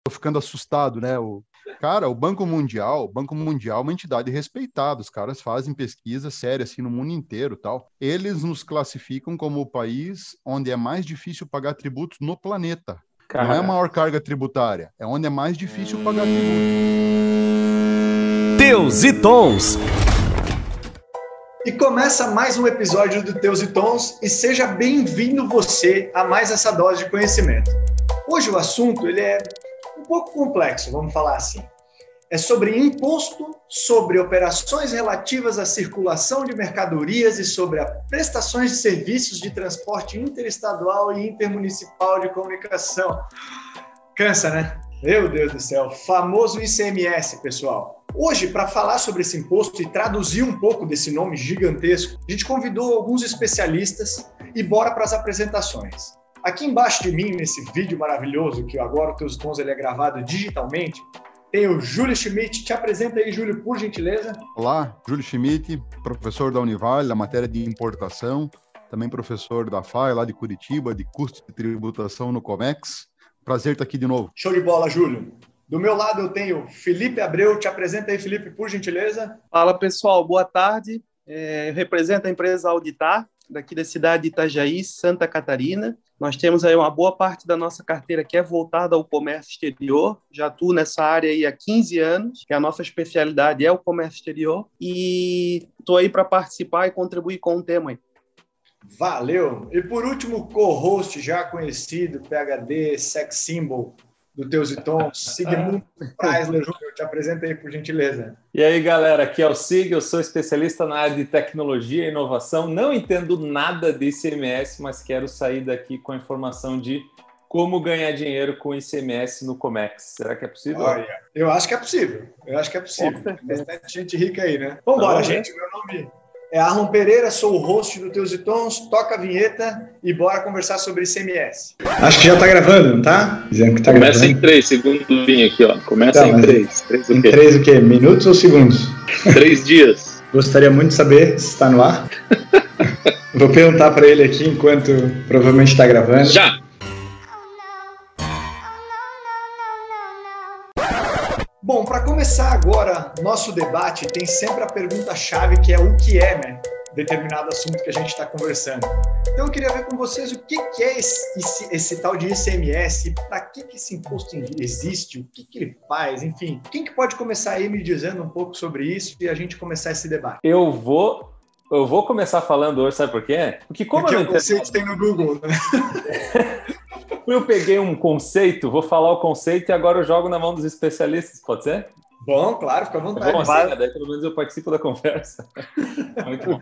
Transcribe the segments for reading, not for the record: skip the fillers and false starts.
Tô ficando assustado, né? Cara, o Banco Mundial é uma entidade respeitada, os caras fazem pesquisa séria assim no mundo inteiro, tal. Eles nos classificam como o país onde é mais difícil pagar tributos no planeta. Não é a maior carga tributária, é onde é mais difícil pagar tributo. Teus e Tons. E começa mais um episódio do Teus e Tons e seja bem-vindo você a mais essa dose de conhecimento. Hoje o assunto ele é um pouco complexo, vamos falar assim. É sobre imposto, sobre operações relativas à circulação de mercadorias e sobre as prestações de serviços de transporte interestadual e intermunicipal de comunicação. Cansa, né? Meu Deus do céu, famoso ICMS, pessoal. Hoje, para falar sobre esse imposto e traduzir um pouco desse nome gigantesco, a gente convidou alguns especialistas e bora para as apresentações. Aqui embaixo de mim, nesse vídeo maravilhoso, que agora o Teus Tons ele é gravado digitalmente, tem o Júlio Schmidt. Te apresenta aí, Júlio, por gentileza. Olá, Júlio Schmidt, professor da Univale, da matéria de importação, também professor da FAI, lá de Curitiba, de custo de tributação no Comex. Prazer estar aqui de novo. Show de bola, Júlio. Do meu lado eu tenho Felipe Abreu. Te apresenta aí, Felipe, por gentileza. Fala, pessoal. Boa tarde. Eu represento a empresa Auditar, daqui da cidade de Itajaí, Santa Catarina. Nós temos aí uma boa parte da nossa carteira que é voltada ao comércio exterior. Já atuo nessa área aí há 15 anos, que a nossa especialidade é o comércio exterior. E estou aí para participar e contribuir com o tema aí. Valeu! E por último, co-host já conhecido, PhD, sex symbol do Teus e Tons, Sigmund Preisler Júnior. Te apresenta aí, por gentileza. E aí, galera, aqui é o Sig, eu sou especialista na área de tecnologia e inovação. Não entendo nada de ICMS, mas quero sair daqui com a informação de como ganhar dinheiro com ICMS no Comex. Será que é possível? Olha, eu acho que é possível. Tem bastante gente rica aí, né? Vambora, gente. Meu nome é Arlon Pereira, sou o host do Teus e Tons. Toca a vinheta e bora conversar sobre ICMS. Acho que já tá gravando, não tá? Dizendo que tá Começa gravando. Em 3, segundo o Vinho aqui, ó. Começa em 3. Em 3 o quê? Minutos ou segundos? 3 dias. Gostaria muito de saber se está no ar. Vou perguntar para ele aqui enquanto provavelmente está gravando. Já! Bom, para começar agora nosso debate, tem sempre a pergunta-chave que é o que é, né? Determinado assunto que a gente está conversando. Então eu queria ver com vocês o que é esse tal de ICMS, para que esse imposto existe, o que ele faz, enfim. Quem que pode começar aí me dizendo um pouco sobre isso e a gente começar esse debate? Eu vou começar falando hoje, sabe por quê? Porque como o conceito tem no Google, né? Eu peguei um conceito, vou falar o conceito e agora eu jogo na mão dos especialistas, pode ser? Bom, claro, fica à vontade. Bom, assim, né? Daí pelo menos eu participo da conversa. Muito bom.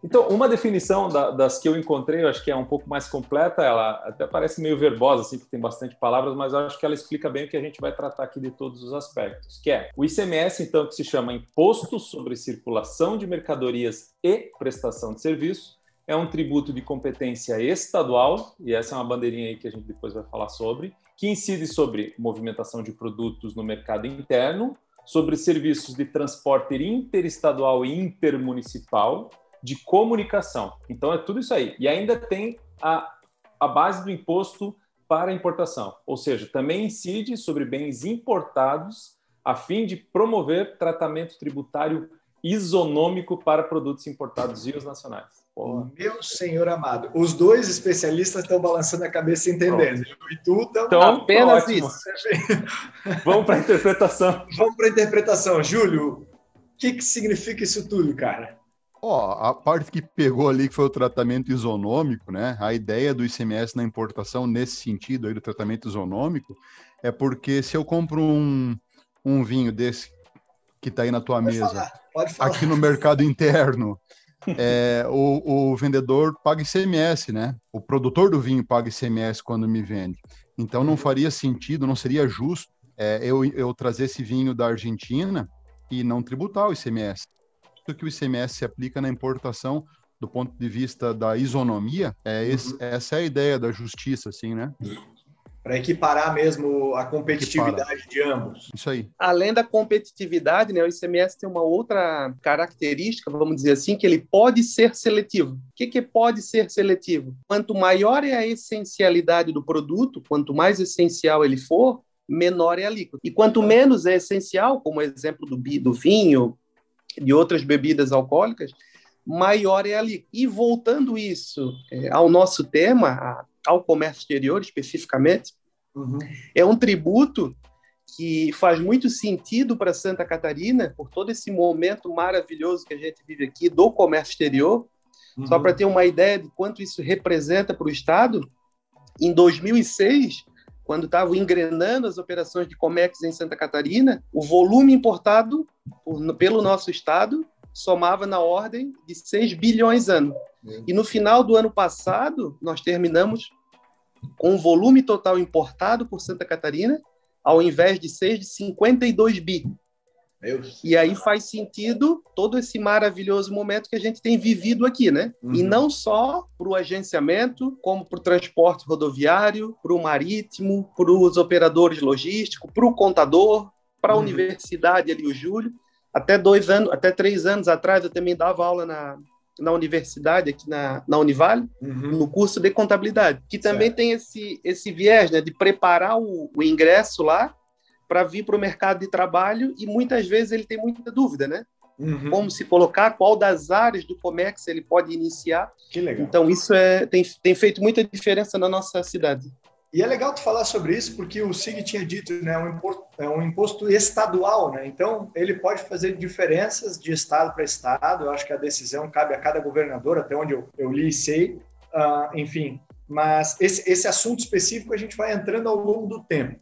Então, uma definição das que eu encontrei, eu acho que é um pouco mais completa, ela até parece meio verbosa, assim, porque tem bastante palavras, mas eu acho que ela explica bem o que a gente vai tratar aqui de todos os aspectos, que é o ICMS, então, que se chama Imposto sobre Circulação de Mercadorias e Prestação de Serviços, é um tributo de competência estadual, e essa é uma bandeirinha aí que a gente depois vai falar sobre, que incide sobre movimentação de produtos no mercado interno, sobre serviços de transporte interestadual e intermunicipal, de comunicação. Então é tudo isso aí. E ainda tem a base do imposto para importação, ou seja, também incide sobre bens importados a fim de promover tratamento tributário isonômico para produtos importados e os nacionais. Porra. Meu senhor amado, os dois especialistas estão balançando a cabeça entendendo. Pronto. E tu então apenas ótimo. Isso. Vamos para a interpretação. Vamos para a interpretação. Júlio, o que significa isso tudo, cara? A parte que pegou ali, que foi o tratamento isonômico, né? A ideia do ICMS na importação, nesse sentido aí do tratamento isonômico, é porque se eu compro um vinho desse que está aí na tua mesa, pode falar. Aqui no mercado interno, o vendedor paga ICMS, né? O produtor do vinho paga ICMS quando me vende. Então não faria sentido, não seria justo eu trazer esse vinho da Argentina e não tributar o ICMS. Que o ICMS se aplica na importação do ponto de vista da isonomia, essa é a ideia da justiça, assim, né? Para equiparar mesmo a competitividade de ambos. Isso aí. Além da competitividade, né, o ICMS tem uma outra característica, vamos dizer assim, que ele pode ser seletivo. O que pode ser seletivo? Quanto maior é a essencialidade do produto, quanto mais essencial ele for, menor é a alíquota. E quanto menos é essencial, como o exemplo do vinho, de outras bebidas alcoólicas, maior é a alíquota. E voltando isso ao nosso tema, ao comércio exterior especificamente, é um tributo que faz muito sentido para Santa Catarina, por todo esse momento maravilhoso que a gente vive aqui do comércio exterior. Só para ter uma ideia de quanto isso representa para o Estado, em 2006, quando estavam engrenando as operações de Comex em Santa Catarina, o volume importado pelo nosso Estado somava na ordem de 6 bilhões ano. E no final do ano passado, nós terminamos com um volume total importado por Santa Catarina, ao invés de 6, de 52 bi. E aí faz sentido todo esse maravilhoso momento que a gente tem vivido aqui, né? E não só para o agenciamento, como para o transporte rodoviário, para o marítimo, para os operadores logísticos, para o contador, para a universidade ali, o Júlio. Até 3 anos atrás eu também dava aula na universidade, aqui na Univale, no curso de contabilidade, que também tem esse viés, né, de preparar o ingresso lá para vir para o mercado de trabalho, e muitas vezes ele tem muita dúvida, né? Como se colocar, qual das áreas do Comex ele pode iniciar. Que legal. Então, isso tem feito muita diferença na nossa cidade. E é legal tu falar sobre isso, porque o Sig tinha dito, né, é um imposto estadual, né? Então, ele pode fazer diferenças de estado para estado. Eu acho que a decisão cabe a cada governador, até onde eu li e sei. Enfim, mas esse assunto específico a gente vai entrando ao longo do tempo.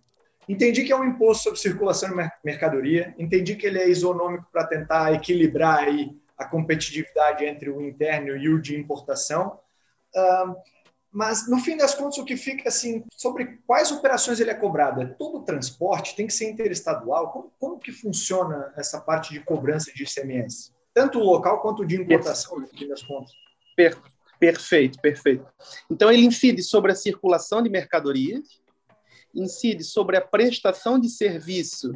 Entendi que é um imposto sobre circulação de mercadoria, entendi que ele é isonômico para tentar equilibrar aí a competitividade entre o interno e o de importação, mas no fim das contas o que fica assim, sobre quais operações ele é cobrado? É todo o transporte? Tem que ser interestadual? Como que funciona essa parte de cobrança de ICMS? Tanto o local quanto o de importação, no fim das contas. Perfeito. Então ele incide sobre a circulação de mercadorias, incide sobre a prestação de serviço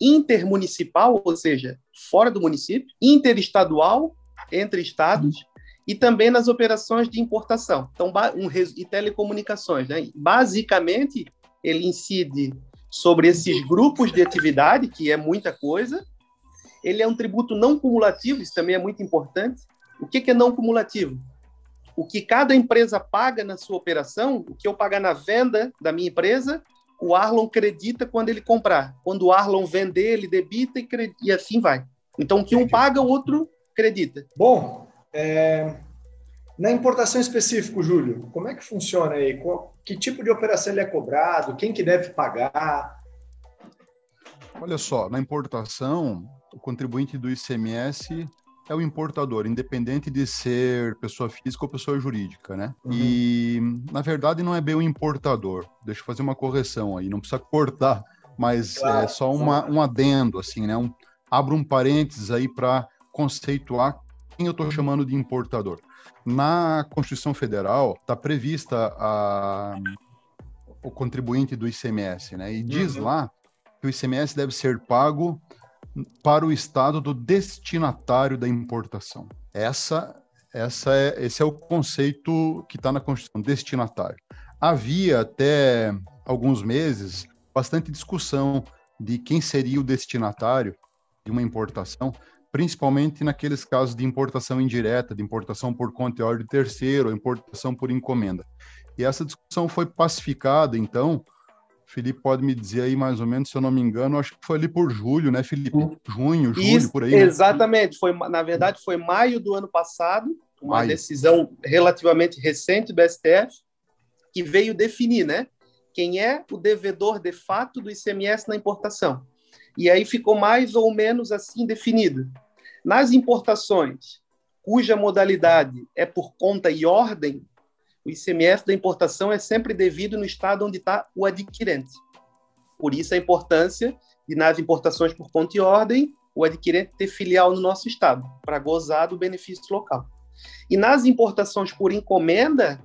intermunicipal, ou seja, fora do município, interestadual, entre estados, e também nas operações de importação. Então, e telecomunicações, né? Basicamente, ele incide sobre esses grupos de atividade, que é muita coisa. Ele é um tributo não cumulativo, isso também é muito importante. O que é não cumulativo? O que cada empresa paga na sua operação, o que eu pagar na venda da minha empresa, o Arlon acredita quando ele comprar. Quando o Arlon vender, ele debita e assim vai. Então, o que um paga, o outro acredita. Bom, na importação específica, Júlio, como é que funciona aí? Que tipo de operação ele é cobrado? Quem que deve pagar? Olha só, na importação, o contribuinte do ICMS é o importador, independente de ser pessoa física ou pessoa jurídica, né? E, na verdade, não é bem o importador. Deixa eu fazer uma correção aí, não precisa cortar, mas claro, é só um adendo, assim, né? Abro um parênteses aí para conceituar quem eu estou chamando de importador. Na Constituição Federal, está prevista o contribuinte do ICMS, né? E diz lá que o ICMS deve ser pago para o estado do destinatário da importação. Esse é o conceito que está na Constituição, destinatário. Havia até alguns meses bastante discussão de quem seria o destinatário de uma importação, principalmente naqueles casos de importação indireta, de importação por conta e ordem de terceiro, ou importação por encomenda. E essa discussão foi pacificada, então. Felipe pode me dizer aí, mais ou menos, se eu não me engano, acho que foi ali por julho, né, Felipe? Junho, julho, por aí. Exatamente. Né? Na verdade, foi maio do ano passado, uma decisão relativamente recente do STF, que veio definir, né, quem é o devedor de fato do ICMS na importação. E aí ficou mais ou menos assim definido. Nas importações, cuja modalidade é por conta e ordem, o ICMS da importação é sempre devido no estado onde está o adquirente. Por isso a importância de, nas importações por conta e ordem, o adquirente ter filial no nosso estado, para gozar do benefício local. E nas importações por encomenda,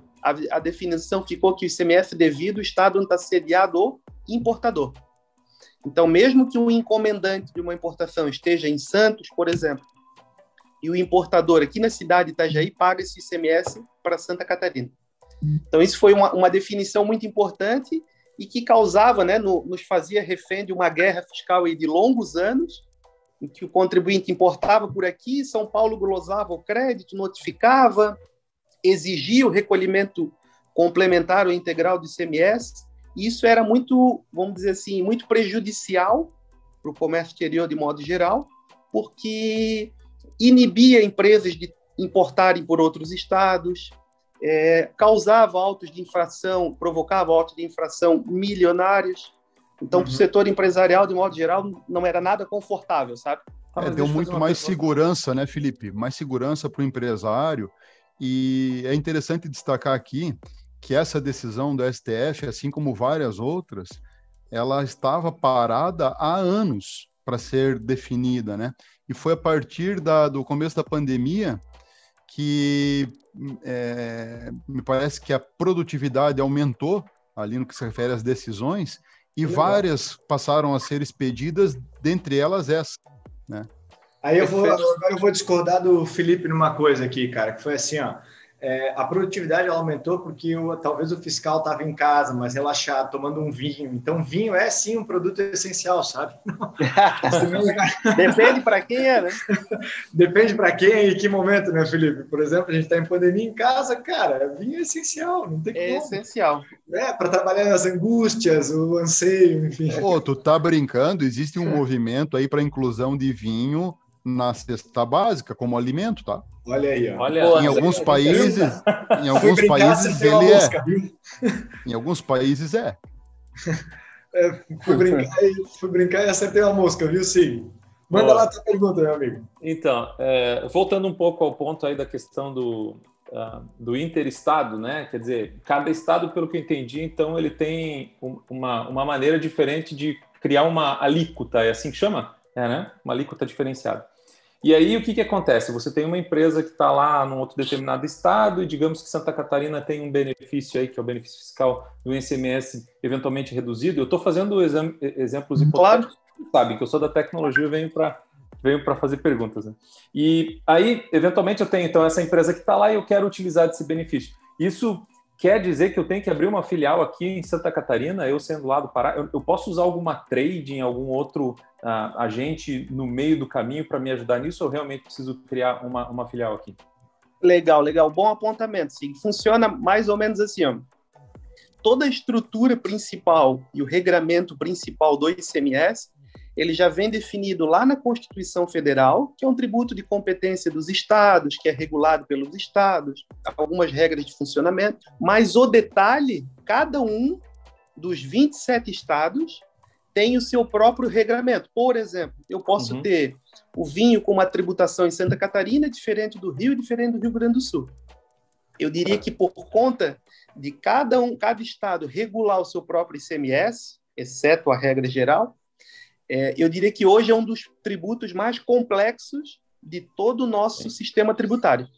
a definição ficou que o ICMS é devido ao estado onde está sediado o importador. Então, mesmo que o encomendante de uma importação esteja em Santos, por exemplo, e o importador aqui na cidade de Itajaí paga esse ICMS para Santa Catarina. Então, isso foi uma definição muito importante e que causava, né, nos fazia refém de uma guerra fiscal aí de longos anos, em que o contribuinte importava por aqui, São Paulo glosava o crédito, notificava, exigia o recolhimento complementar ou integral do ICMS. Isso era muito, vamos dizer assim, muito prejudicial para o comércio exterior de modo geral, porque inibia empresas de importarem por outros estados, causava autos de infração, provocava autos de infração milionários. Então, para o setor empresarial, de modo geral, não era nada confortável, sabe? Deu muito mais segurança, né, Felipe? Mais segurança para o empresário. E é interessante destacar aqui que essa decisão do STF, assim como várias outras, ela estava parada há anos para ser definida, né? E foi a partir do começo da pandemia que me parece que a produtividade aumentou ali no que se refere às decisões, e várias passaram a ser expedidas, dentre elas essa, né? Aí agora eu vou discordar do Felipe numa coisa aqui, cara, que foi assim, ó. A produtividade ela aumentou porque talvez o fiscal estava em casa, mas relaxado, tomando um vinho. Então, vinho é sim um produto essencial, sabe? Depende para quem é, né? Depende para quem e em que momento, né, Felipe? Por exemplo, a gente está em pandemia em casa, cara, vinho é essencial, não tem como. É essencial. Para trabalhar nas angústias, o anseio, enfim. Pô, tu tá brincando? Existe um movimento aí para inclusão de vinho na cesta básica como alimento, tá? Olha aí, ó. Em alguns países ele mosca, em alguns países fui brincar e acertei uma mosca, viu, Sig? Manda lá a tua pergunta, meu amigo. Então, voltando um pouco ao ponto aí da questão do interestado, né? Quer dizer, cada estado, pelo que eu entendi, então ele tem uma maneira diferente de criar uma alíquota, é assim que chama? Né? Uma alíquota diferenciada. E aí, o que acontece? Você tem uma empresa que está lá num outro determinado estado e digamos que Santa Catarina tem um benefício aí, que é o benefício fiscal do ICMS eventualmente reduzido. Eu estou fazendo exemplos hipotéticos, sabe, que eu sou da tecnologia e venho para fazer perguntas, né? E aí, eventualmente, eu tenho então essa empresa que está lá e eu quero utilizar desse benefício. Isso quer dizer que eu tenho que abrir uma filial aqui em Santa Catarina, eu sendo lá do Pará? Eu posso usar alguma trading, algum outro agente no meio do caminho para me ajudar nisso, ou realmente preciso criar uma filial aqui? Legal. Bom apontamento, sim. Funciona mais ou menos assim, ó. Toda a estrutura principal e o regramento principal do ICMS, ele já vem definido lá na Constituição Federal, que é um tributo de competência dos estados, que é regulado pelos estados, algumas regras de funcionamento, mas o detalhe, cada um dos 27 estados tem o seu próprio regramento. Por exemplo, eu posso ter o vinho com uma tributação em Santa Catarina diferente do Rio e diferente do Rio Grande do Sul. Eu diria que por conta de cada estado regular o seu próprio ICMS, exceto a regra geral, eu diria que hoje é um dos tributos mais complexos de todo o nosso sistema tributário,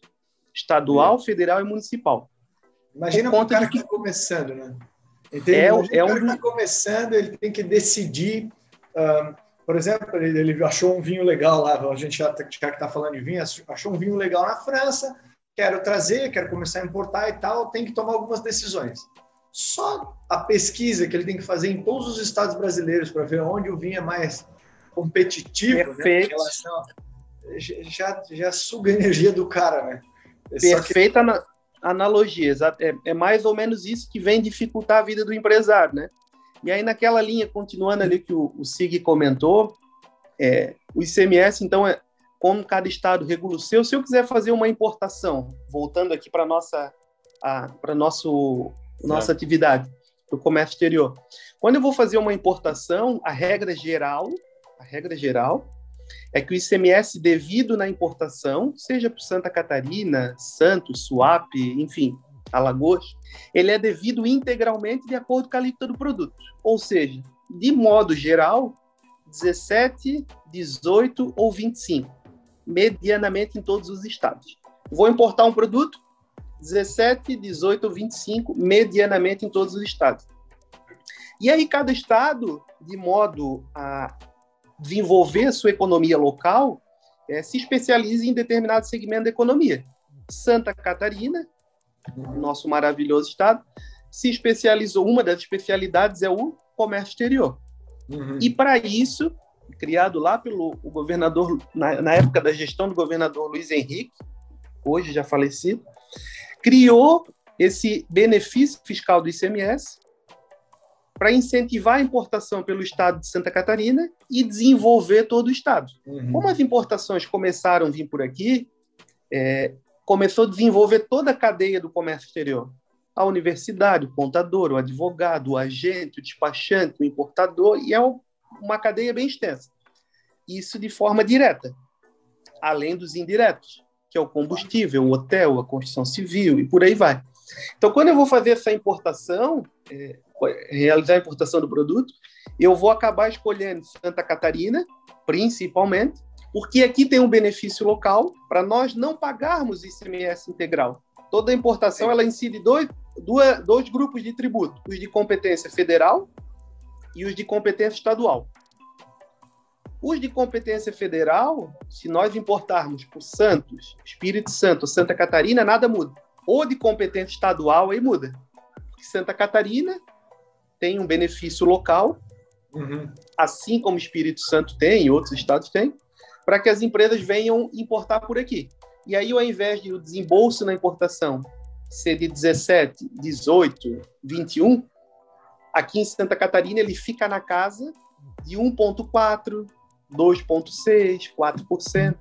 estadual, federal e municipal. Imagina o cara que está começando, né? O cara que está começando, ele tem que decidir, por exemplo, ele achou um vinho legal lá, a gente já que está falando de vinho, achou um vinho legal na França, quero começar a importar e tal, tem que tomar algumas decisões. Só a pesquisa que ele tem que fazer em todos os estados brasileiros para ver onde o vinho é mais competitivo, né, em relação, já suga a energia do cara, né? Perfeita analogia, é mais ou menos isso que vem dificultar a vida do empresário, né? E aí naquela linha, continuando ali que o Sig comentou, o ICMS, então, como cada estado regula o seu, se eu quiser fazer uma importação, voltando aqui para nossa atividade, para o comércio exterior. Quando eu vou fazer uma importação, a regra geral é que o ICMS devido na importação, seja para Santa Catarina, Santos, Suape, enfim, Alagoas, ele é devido integralmente de acordo com a alíquota do produto. Ou seja, de modo geral, 17, 18 ou 25, medianamente em todos os estados. Vou importar um produto, 17, 18 ou 25, medianamente em todos os estados. E aí cada estado, de modo a desenvolver a sua economia local, se especializa em determinado segmento da economia. Santa Catarina, nosso maravilhoso estado, se especializou. Uma das especialidades é o comércio exterior. E para isso, criado lá pelo governador, na época da gestão do governador Luiz Henrique, hoje já falecido, criou esse benefício fiscal do ICMS para incentivar a importação pelo estado de Santa Catarina e desenvolver todo o estado. Como as importações começaram a vir por aqui, começou a desenvolver toda a cadeia do comércio exterior. A universidade, o contador, o advogado, o agente, o despachante, o importador, e é uma cadeia bem extensa. Isso de forma direta, além dos indiretos, que é o combustível, o hotel, a construção civil, e por aí vai. Então, quando eu vou fazer essa importação, realizar a importação do produto, eu vou acabar escolhendo Santa Catarina, principalmente, porque aqui tem um benefício local para nós não pagarmos ICMS integral. Toda a importação ela incide dois grupos de tributo, os de competência federal e os de competência estadual. Os de competência federal, se nós importarmos por Santos, Espírito Santo, Santa Catarina, nada muda. O de competência estadual aí muda. Porque Santa Catarina tem um benefício local, assim como Espírito Santo tem e outros estados têm, para que as empresas venham importar por aqui. E aí, ao invés de o desembolso na importação ser de 17, 18, 21, aqui em Santa Catarina ele fica na casa de 1,4%, 2,6%, 4%.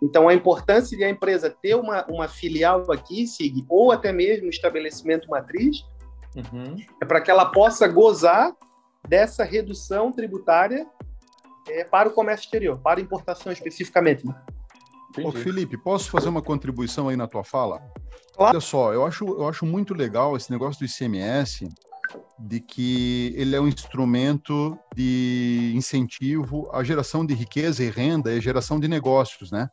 Então, a importância de a empresa ter uma filial aqui, SIG, ou até mesmo um estabelecimento matriz, é para que ela possa gozar dessa redução tributária para o comércio exterior, para a importação especificamente. Ô, Felipe, posso fazer uma contribuição aí na tua fala? Claro. Olha só, eu acho muito legal esse negócio do ICMS, de que ele é um instrumento de incentivo à geração de riqueza e renda e geração de negócios, né?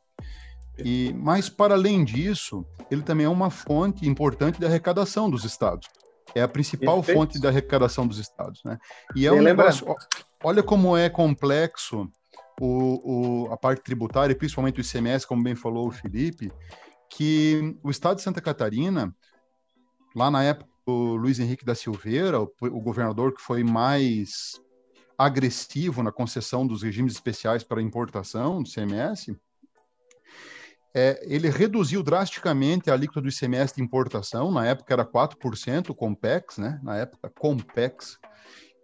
Mas, para além disso, ele também é uma fonte importante de arrecadação dos estados. É a principal fonte de arrecadação dos estados, né? E é um negócio... Olha como é complexo a parte tributária, principalmente o ICMS, como bem falou o Felipe, que o estado de Santa Catarina, lá na época do Luiz Henrique da Silveira, o governador que foi mais agressivo na concessão dos regimes especiais para importação do ICMS, ele reduziu drasticamente a alíquota do ICMS de importação, na época era 4%, o Compex, né? Na época, Compex,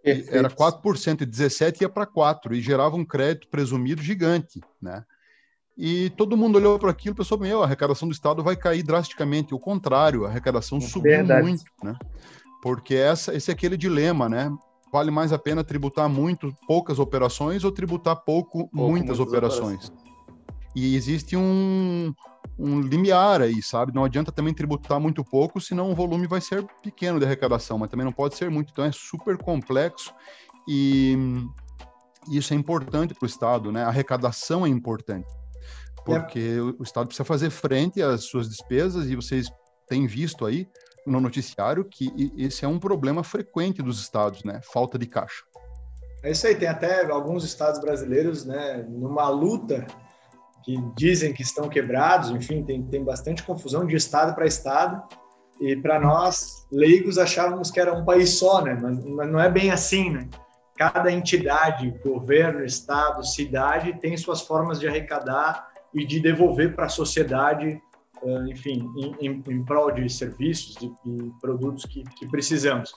era 4%, e 17% ia para 4%, e gerava um crédito presumido gigante, né? E todo mundo olhou para aquilo e pensou, a arrecadação do Estado vai cair drasticamente. O contrário, a arrecadação subiu muito, né? Porque esse é aquele dilema, né? Vale mais a pena tributar poucas operações ou tributar muitas operações? E existe um limiar aí, sabe? Não adianta também tributar muito pouco, senão o volume vai ser pequeno de arrecadação, mas também não pode ser muito. Então é super complexo e isso é importante para o Estado, né? A arrecadação é importante, porque o Estado precisa fazer frente às suas despesas, e vocês têm visto aí no noticiário que esse é um problema frequente dos estados, né? Falta de caixa. É isso aí, tem até alguns estados brasileiros, né, numa luta que dizem que estão quebrados, enfim, tem bastante confusão de estado para estado, e para nós, leigos, achávamos que era um país só, né? Mas não é bem assim, né? Cada entidade, governo, estado, cidade, tem suas formas de arrecadar e de devolver para a sociedade, enfim, em prol de serviços e produtos que precisamos.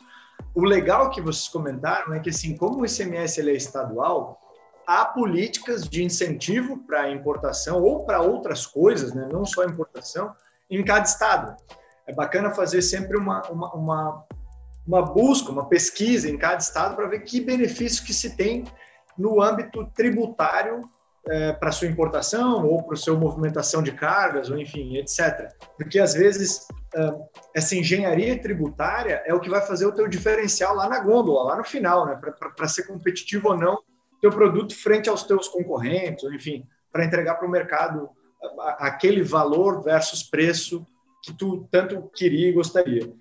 O legal que vocês comentaram é que, assim, como o ICMS ele é estadual, há políticas de incentivo para a importação ou para outras coisas, né? Não só importação, em cada estado. É bacana fazer sempre uma busca, uma pesquisa em cada estado para ver que benefício que se tem no âmbito tributário para sua importação ou para a sua movimentação de cargas, ou enfim, etc. Porque, às vezes, essa engenharia tributária é o que vai fazer o teu diferencial lá na gôndola, lá no final, né? Para ser competitivo ou não teu produto frente aos teus concorrentes, ou enfim, para entregar para o mercado aquele valor versus preço que tu tanto queria e gostaria.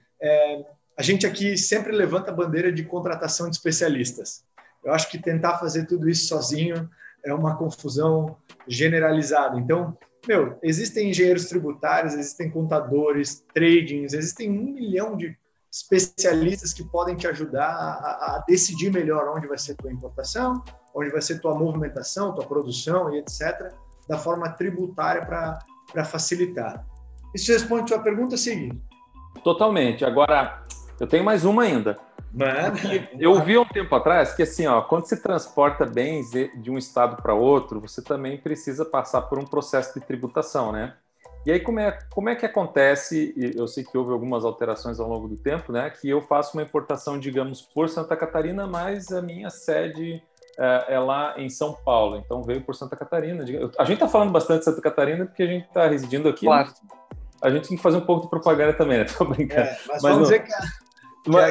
A gente aqui sempre levanta a bandeira de contratação de especialistas. Eu acho que tentar fazer tudo isso sozinho é uma confusão generalizada. Então, existem engenheiros tributários, existem contadores, tradings, existem 1 milhão especialistas que podem te ajudar a decidir melhor onde vai ser tua importação, onde vai ser tua movimentação, tua produção e etc., da forma tributária para facilitar. Isso responde a tua pergunta seguinte. Totalmente. Agora, eu tenho mais uma ainda. Eu ouvi um tempo atrás que, assim, quando se transporta bens de um estado para outro, você também precisa passar por um processo de tributação, né? E aí, como é que acontece? Eu sei que houve algumas alterações ao longo do tempo, né? Que eu faço uma importação, digamos, por Santa Catarina, mas a minha sede é lá em São Paulo. Então, veio por Santa Catarina. A gente está falando bastante de Santa Catarina porque a gente está residindo aqui. Claro. Né? A gente tem que fazer um pouco de propaganda também, né? Tô brincando. Mas vamos dizer que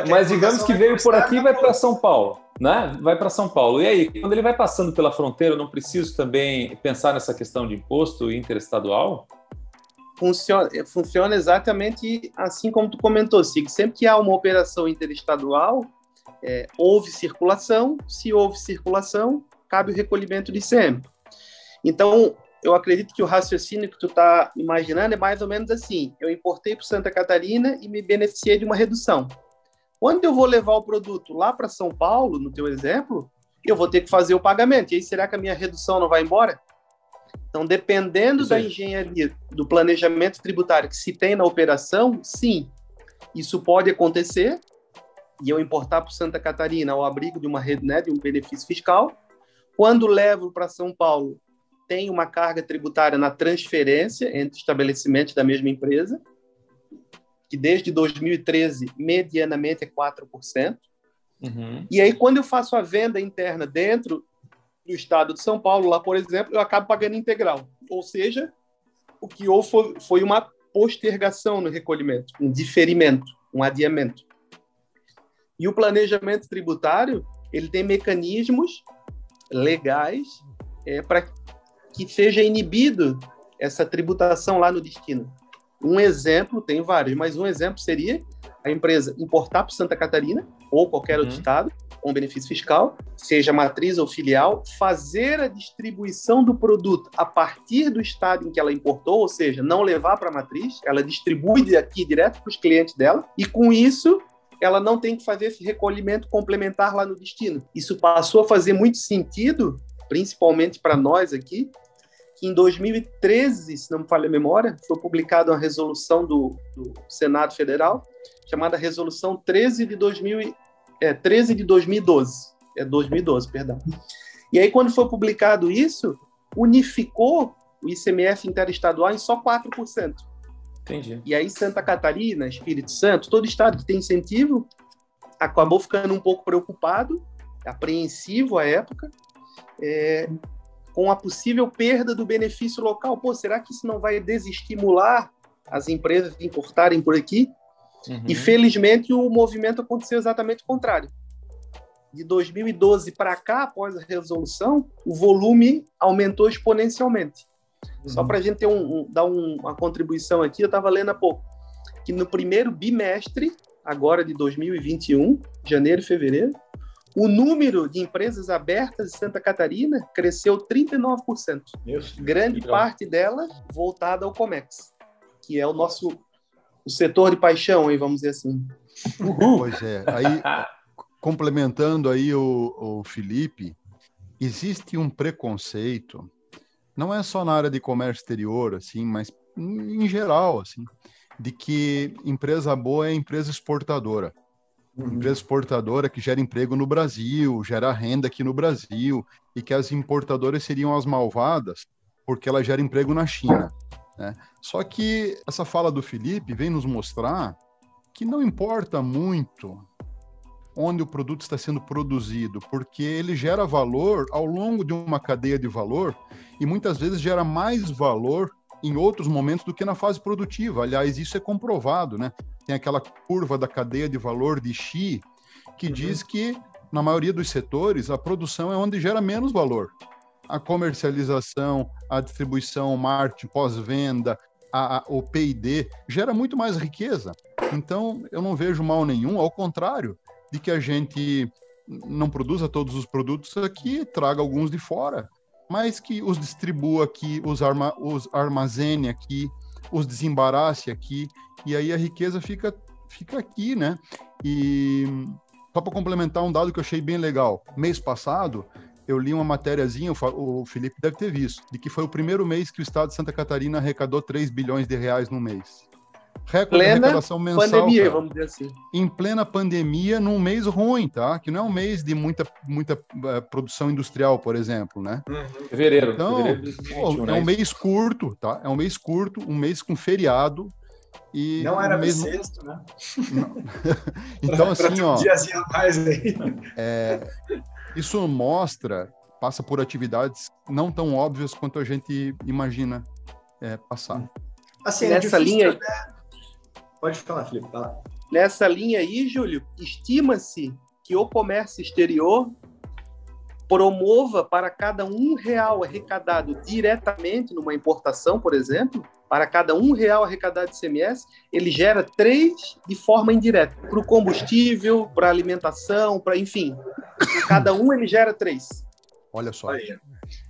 mas digamos que veio por aqui e vai para São Paulo, né? Vai para São Paulo. E aí, quando ele vai passando pela fronteira, eu não preciso também pensar nessa questão de imposto interestadual? Funciona exatamente assim como tu comentou, Sig. Sempre que há uma operação interestadual, houve circulação. Se houve circulação, cabe o recolhimento de ICM. Então, eu acredito que o raciocínio que tu está imaginando é mais ou menos assim. Eu importei para Santa Catarina e me beneficiei de uma redução. Quando eu vou levar o produto lá para São Paulo, no teu exemplo, eu vou ter que fazer o pagamento. E aí, será que a minha redução não vai embora? Então, dependendo da engenharia, do planejamento tributário que se tem na operação, sim, isso pode acontecer, e eu importar para Santa Catarina ao abrigo de uma rede, né, de um benefício fiscal. Quando levo para São Paulo, tem uma carga tributária na transferência entre estabelecimentos da mesma empresa, que desde 2013, medianamente, é 4%. Uhum. E aí, quando eu faço a venda interna dentro do estado de São Paulo, lá, por exemplo, eu acabo pagando integral. Ou seja, o que houve foi uma postergação no recolhimento, um diferimento, um adiamento. E o planejamento tributário, ele tem mecanismos legais para que seja inibido essa tributação lá no destino. Um exemplo, tem vários, mas um exemplo seria a empresa importar para Santa Catarina ou qualquer outro estado, com benefício fiscal, seja matriz ou filial, fazer a distribuição do produto a partir do estado em que ela importou, ou seja, não levar para a matriz, ela distribui aqui direto para os clientes dela, e com isso ela não tem que fazer esse recolhimento complementar lá no destino. Isso passou a fazer muito sentido, principalmente para nós aqui, que em 2013, se não me falha a memória, foi publicada uma resolução do Senado Federal, chamada Resolução 13 de 2012. 2012, perdão. E aí, quando foi publicado isso, unificou o ICMS interestadual em só 4%. Entendi. E aí, Santa Catarina, Espírito Santo, todo estado que tem incentivo, acabou ficando um pouco preocupado, apreensivo à época, com a possível perda do benefício local. Pô, será que isso não vai desestimular as empresas de importarem por aqui? Uhum. E, felizmente, o movimento aconteceu exatamente o contrário. De 2012 para cá, após a resolução, o volume aumentou exponencialmente. Uhum. Só para a gente dar uma contribuição aqui, eu estava lendo há pouco, que no primeiro bimestre, agora de 2021, janeiro e fevereiro, o número de empresas abertas em Santa Catarina cresceu 39%. Grande parte dela voltada ao Comex, que é o setor de paixão, aí, vamos dizer assim. Pois é. Aí, complementando aí o Felipe, existe um preconceito, não é só na área de comércio exterior, assim, mas em geral, assim, de que empresa boa é empresa exportadora. Empresa exportadora que gera emprego no Brasil, gera renda aqui no Brasil, e que as importadoras seriam as malvadas porque ela gera emprego na China, né? Só que essa fala do Felipe vem nos mostrar que não importa muito onde o produto está sendo produzido, porque ele gera valor ao longo de uma cadeia de valor e muitas vezes gera mais valor em outros momentos do que na fase produtiva. Aliás, isso é comprovado, né? Tem aquela curva da cadeia de valor de Xi, que diz que, na maioria dos setores, a produção é onde gera menos valor. A comercialização, a distribuição, o marketing, pós-venda, o P&D, gera muito mais riqueza. Então, eu não vejo mal nenhum, ao contrário, de que a gente não produza todos os produtos aqui, traga alguns de fora, mas que os distribua aqui, os armazene aqui, os desembarace aqui, e aí a riqueza fica fica aqui, né? E só para complementar um dado que eu achei bem legal. Mês passado, eu li uma matériazinha, o Felipe deve ter visto, de que foi o primeiro mês que o estado de Santa Catarina arrecadou 3 bilhões de reais no mês. Recorde de arrecadação mensal. Pandemia, cara. vamos dizer assim. Em plena pandemia, num mês ruim, tá? Que não é um mês de muita produção industrial, por exemplo, né? Fevereiro. Então, é um mês curto, tá? É um mês curto, um mês com feriado. E não era mesmo bissexto, né? Então, assim, ó. Diazinho a mais aí. Isso mostra, passa por atividades não tão óbvias quanto a gente imagina passar. Assim, nessa linha. Pode falar, Felipe, vai lá. Nessa linha aí, Júlio, estima-se que o comércio exterior promova para cada R$1 arrecadado diretamente numa importação, por exemplo, para cada R$1 arrecadado de ICMS, ele gera 3 de forma indireta. Para o combustível, para a alimentação, enfim. Cada ele gera 3. Olha só. Aí.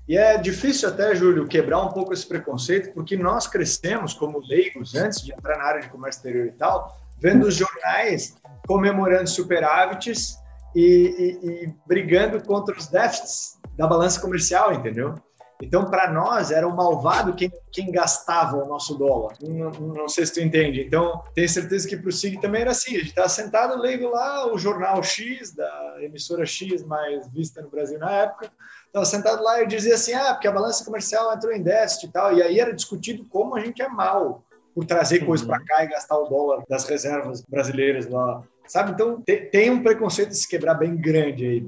E é difícil até, Júlio, quebrar um pouco esse preconceito, porque nós crescemos como leigos, antes de entrar na área de comércio exterior e tal, vendo os jornais comemorando superávites e brigando contra os déficits da balança comercial, entendeu? Então, para nós, era um malvado quem gastava o nosso dólar. Não sei se tu entende. Então, tenho certeza que para o SIG também era assim. A gente estava sentado, leigo lá, o jornal X, da emissora X, mais vista no Brasil na época. Estava sentado lá e dizia assim, porque a balança comercial entrou em déficit e tal. E aí era discutido como a gente é mal por trazer coisas para cá e gastar o dólar das reservas brasileiras lá. Sabe? Então, tem um preconceito de se quebrar bem grande,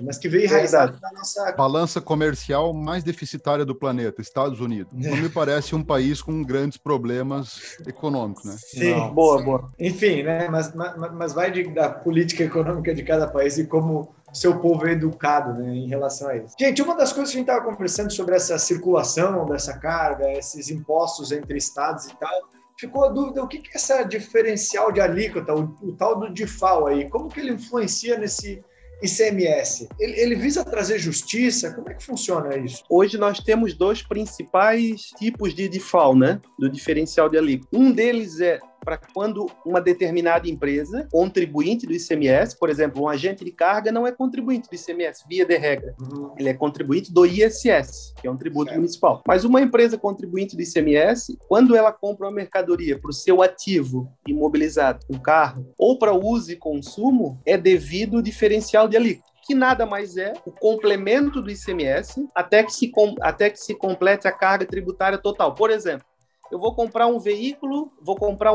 mas que veio enraizado na nossa... Balança comercial mais deficitária do planeta, Estados Unidos. Não me parece um país com grandes problemas econômicos, né? Sim, não. Boa. Enfim, né? Mas vai da política econômica de cada país e como seu povo é educado, né, em relação a isso. Gente, uma das coisas que a gente estava conversando sobre essa circulação dessa carga, esses impostos entre estados e tal... Ficou a dúvida, o que é essa diferencial de alíquota, o tal do DIFAL aí? Como que ele influencia nesse ICMS? Ele visa trazer justiça? Como é que funciona isso? Hoje nós temos 2 principais tipos de DIFAL, né? Do diferencial de alíquota. Um deles é para quando uma determinada empresa, contribuinte do ICMS, por exemplo, um agente de carga não é contribuinte do ICMS, via de regra. Ele é contribuinte do ISS, que é um tributo municipal. Mas uma empresa contribuinte do ICMS, quando ela compra uma mercadoria para o seu ativo imobilizado, um carro, ou para uso e consumo, é devido ao diferencial de alíquota, que nada mais é o complemento do ICMS até que se complete a carga tributária total. Por exemplo, eu vou comprar um veículo, vou comprar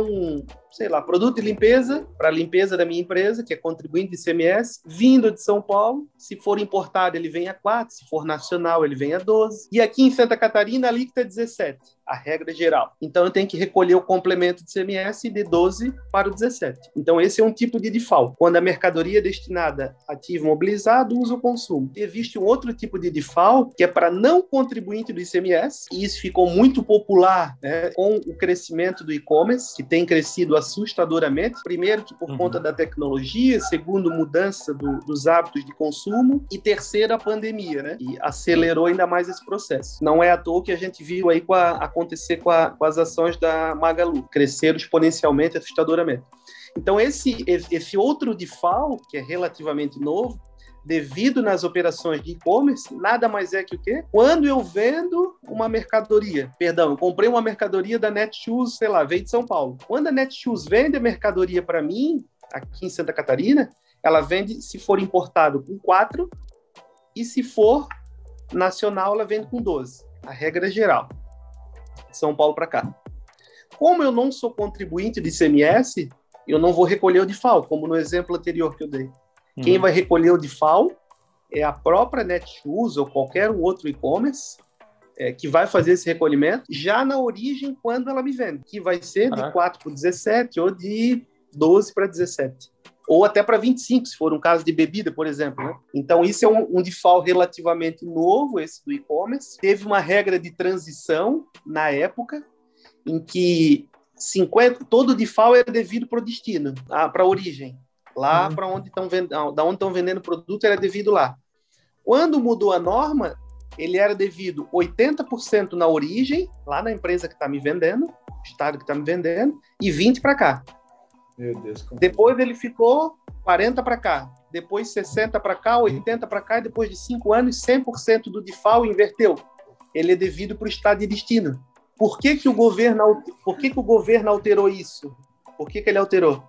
produto de limpeza, para a limpeza da minha empresa, que é contribuinte de ICMS, vindo de São Paulo. Se for importado, ele vem a 4, se for nacional, ele vem a 12. E aqui em Santa Catarina, a alíquota é 17, a regra geral. Então, eu tenho que recolher o complemento de ICMS de 12 para o 17. Então, esse é um tipo de DIFAL. Quando a mercadoria é destinada a ativo mobilizado, uso ou consumo. Existe um outro tipo de DIFAL, que é para não contribuinte do ICMS, e isso ficou muito popular, né, com o crescimento do e-commerce, que tem crescido assustadoramente. Primeiro, que por conta da tecnologia. Segundo, mudança dos hábitos de consumo. E terceiro, a pandemia, né? E acelerou ainda mais esse processo. Não é à toa que a gente viu aí acontecer com as ações da Magalu. Cresceram exponencialmente, assustadoramente. Então, esse outro DIFAL, que é relativamente novo, devido nas operações de e-commerce, nada mais é que o quê? Quando eu vendo uma mercadoria, eu comprei uma mercadoria da Netshoes, veio de São Paulo. Quando a Netshoes vende a mercadoria para mim, aqui em Santa Catarina, ela vende, se for importado, com 4, e se for nacional, ela vende com 12. A regra geral. De São Paulo para cá. Como eu não sou contribuinte de ICMS, eu não vou recolher o DIFAL, como no exemplo anterior que eu dei. Quem vai recolher o DIFAL é a própria Netshoes ou qualquer outro e-commerce que vai fazer esse recolhimento já na origem quando ela me vende, que vai ser de 4 para 17 ou de 12 para 17. Ou até para 25, se for um caso de bebida, por exemplo. Né? Então, isso é um DIFAL relativamente novo, esse do e-commerce. Teve uma regra de transição na época em que todo DIFAL era devido para o destino, para a origem. Lá para onde estão vendendo o produto era devido lá. Quando mudou a norma, ele era devido 80% na origem, lá na empresa que está me vendendo, o estado que está me vendendo, e 20% para cá. Meu Deus. Depois ele ficou 40 para cá, depois 60 para cá, 80 para cá, e depois de 5 anos, 100% do DIFAL inverteu. Ele é devido para o estado de destino. Por que o governo alterou isso? Por que ele alterou?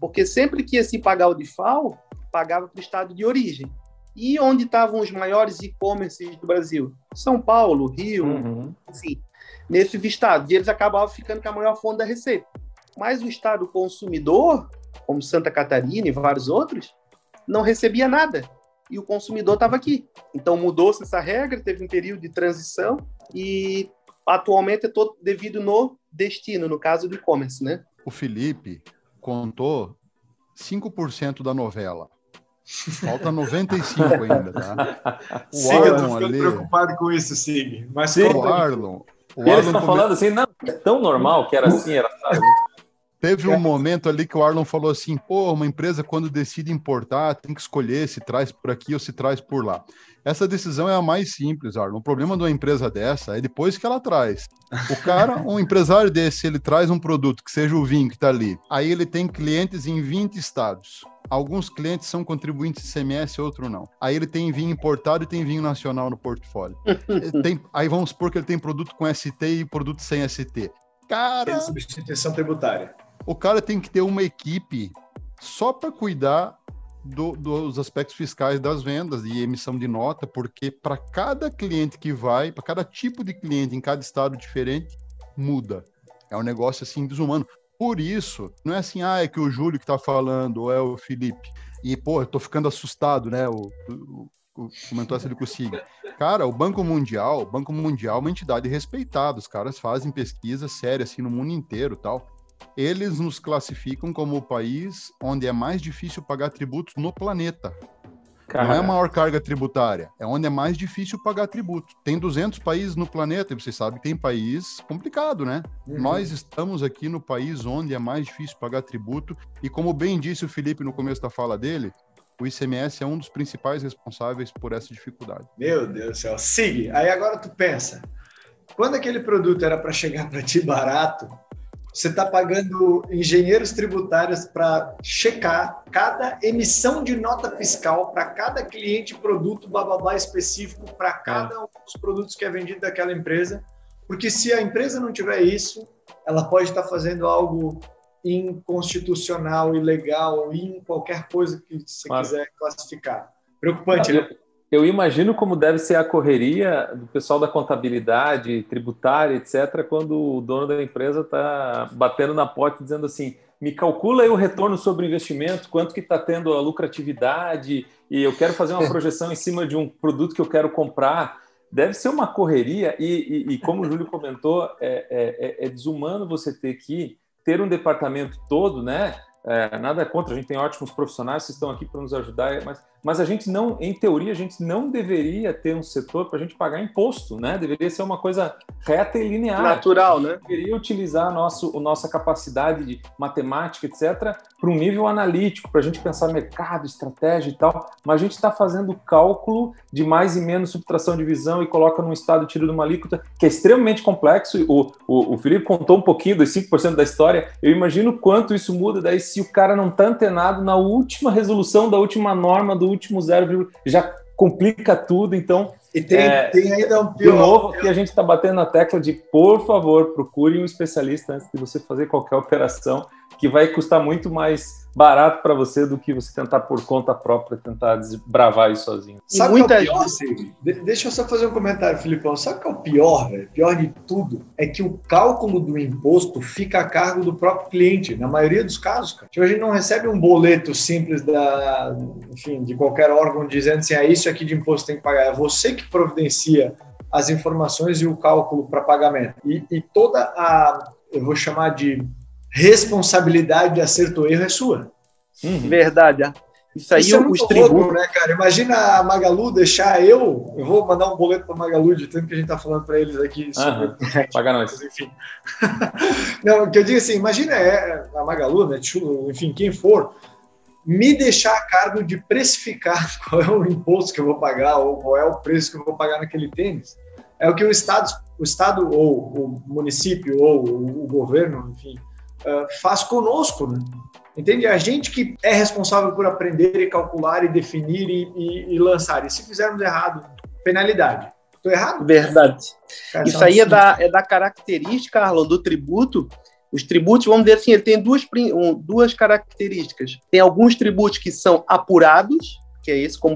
Porque sempre que ia se pagar o DIFAL, pagava para o estado de origem. E onde estavam os maiores e-commerces do Brasil? São Paulo, Rio, enfim, nesses estados. E eles acabavam ficando com a maior fonte da receita. Mas o estado consumidor, como Santa Catarina e vários outros, não recebia nada. E o consumidor estava aqui. Então mudou-se essa regra, teve um período de transição e atualmente é todo devido no destino, no caso do e-commerce, né? O Felipe contou 5% da novela. Falta 95 ainda, tá? O Sig, eu tô Arlon ficando ali... preocupado com isso, Sig. Mas o Arlon... Eles estão falando assim, não, é tão normal que era assim, era assim. Teve um momento ali que o Arlon falou assim, pô, uma empresa quando decide importar tem que escolher se traz por aqui ou se traz por lá. Essa decisão é a mais simples, Arlon. O problema de uma empresa dessa é depois que ela traz. O cara, um empresário desse, ele traz um produto, que seja o vinho que está ali, aí ele tem clientes em 20 estados. Alguns clientes são contribuintes de ICMS, outro não. Aí ele tem vinho importado e tem vinho nacional no portfólio. Aí vamos supor que ele tem produto com ST e produto sem ST. Cara... Tem substituição tributária. O cara tem que ter uma equipe só para cuidar dos aspectos fiscais das vendas e emissão de nota, porque para cada cliente que vai, para cada tipo de cliente em cada estado diferente, muda. É um negócio assim desumano. Por isso, não é assim, é que o Júlio que está falando, ou é o Felipe. E, pô, eu tô ficando assustado, né? Comentou essa de Cosig. Cara, o Banco Mundial é uma entidade respeitada. Os caras fazem pesquisa séria, assim, no mundo inteiro e tal. Eles nos classificam como o país onde é mais difícil pagar tributos no planeta. Não é a maior carga tributária, é onde é mais difícil pagar tributo. Tem 200 países no planeta, e você sabe que tem país complicado, né? Nós estamos aqui no país onde é mais difícil pagar tributo, e como bem disse o Felipe no começo da fala dele, o ICMS é um dos principais responsáveis por essa dificuldade. Meu Deus do céu. Sig, aí agora tu pensa, quando aquele produto era para chegar para ti barato, você está pagando engenheiros tributários para checar cada emissão de nota fiscal para cada cliente, produto, bababá específico para cada um dos produtos que é vendido daquela empresa. Porque se a empresa não tiver isso, ela pode estar fazendo algo inconstitucional, ilegal, em qualquer coisa que você quiser classificar. Preocupante, né? Eu imagino como deve ser a correria do pessoal da contabilidade, tributária, etc., quando o dono da empresa está batendo na porta dizendo assim, me calcula aí o retorno sobre o investimento, quanto que está tendo a lucratividade, e eu quero fazer uma projeção em cima de um produto que eu quero comprar. Deve ser uma correria, e como o Júlio comentou, é desumano você ter um departamento todo, né? Nada contra, a gente tem ótimos profissionais que estão aqui para nos ajudar, mas a gente não, em teoria, a gente não deveria ter um setor para a gente pagar imposto, né? Deveria ser uma coisa reta e linear. Natural, né? Deveria utilizar a nossa capacidade de matemática, etc., para um nível analítico, para a gente pensar mercado, estratégia e tal, mas a gente está fazendo cálculo de mais e menos subtração de divisão e coloca num estado tiro de uma alíquota que é extremamente complexo. O Felipe contou um pouquinho dos 5% da história, eu imagino quanto isso muda daí se o cara não está antenado na última resolução da última norma, do último 0, já complica tudo. Então, e tem ainda um pior. De novo, aqui a gente está batendo na tecla de, por favor, procure um especialista antes de você fazer qualquer operação, que vai custar muito mais barato para você do que você tentar por conta própria, tentar desbravar isso sozinho. Sabe o que é o pior, Sig? Deixa eu só fazer um comentário, Filipão. Sabe o que é o pior, velho? Pior de tudo é que o cálculo do imposto fica a cargo do próprio cliente, na maioria dos casos, cara. Tipo, a gente não recebe um boleto simples de qualquer órgão dizendo assim, isso aqui de imposto tem que pagar. É você que providencia as informações e o cálculo para pagamento. E toda eu vou chamar de responsabilidade de acerto ou erro é sua. Verdade. Isso aí é muito louco, né, cara? Imagina a Magalu deixar eu vou mandar um boleto para a Magalu de tanto que a gente está falando para eles aqui sobre paga nós. Enfim. Não, o que eu digo assim, imagina a Magalu, né, enfim, quem for, me deixar a cargo de precificar qual é o imposto que eu vou pagar ou qual é o preço que eu vou pagar naquele tênis. É o que o Estado ou o município ou o governo, enfim, faz conosco, né? Entende? A gente que é responsável por aprender e calcular e definir e lançar. E se fizermos errado, penalidade. Estou errado? Verdade. Cara, isso aí é da característica, Arlon, do tributo. Os tributos, vamos dizer assim, ele tem duas características. Tem alguns tributos que são apurados, que é esse como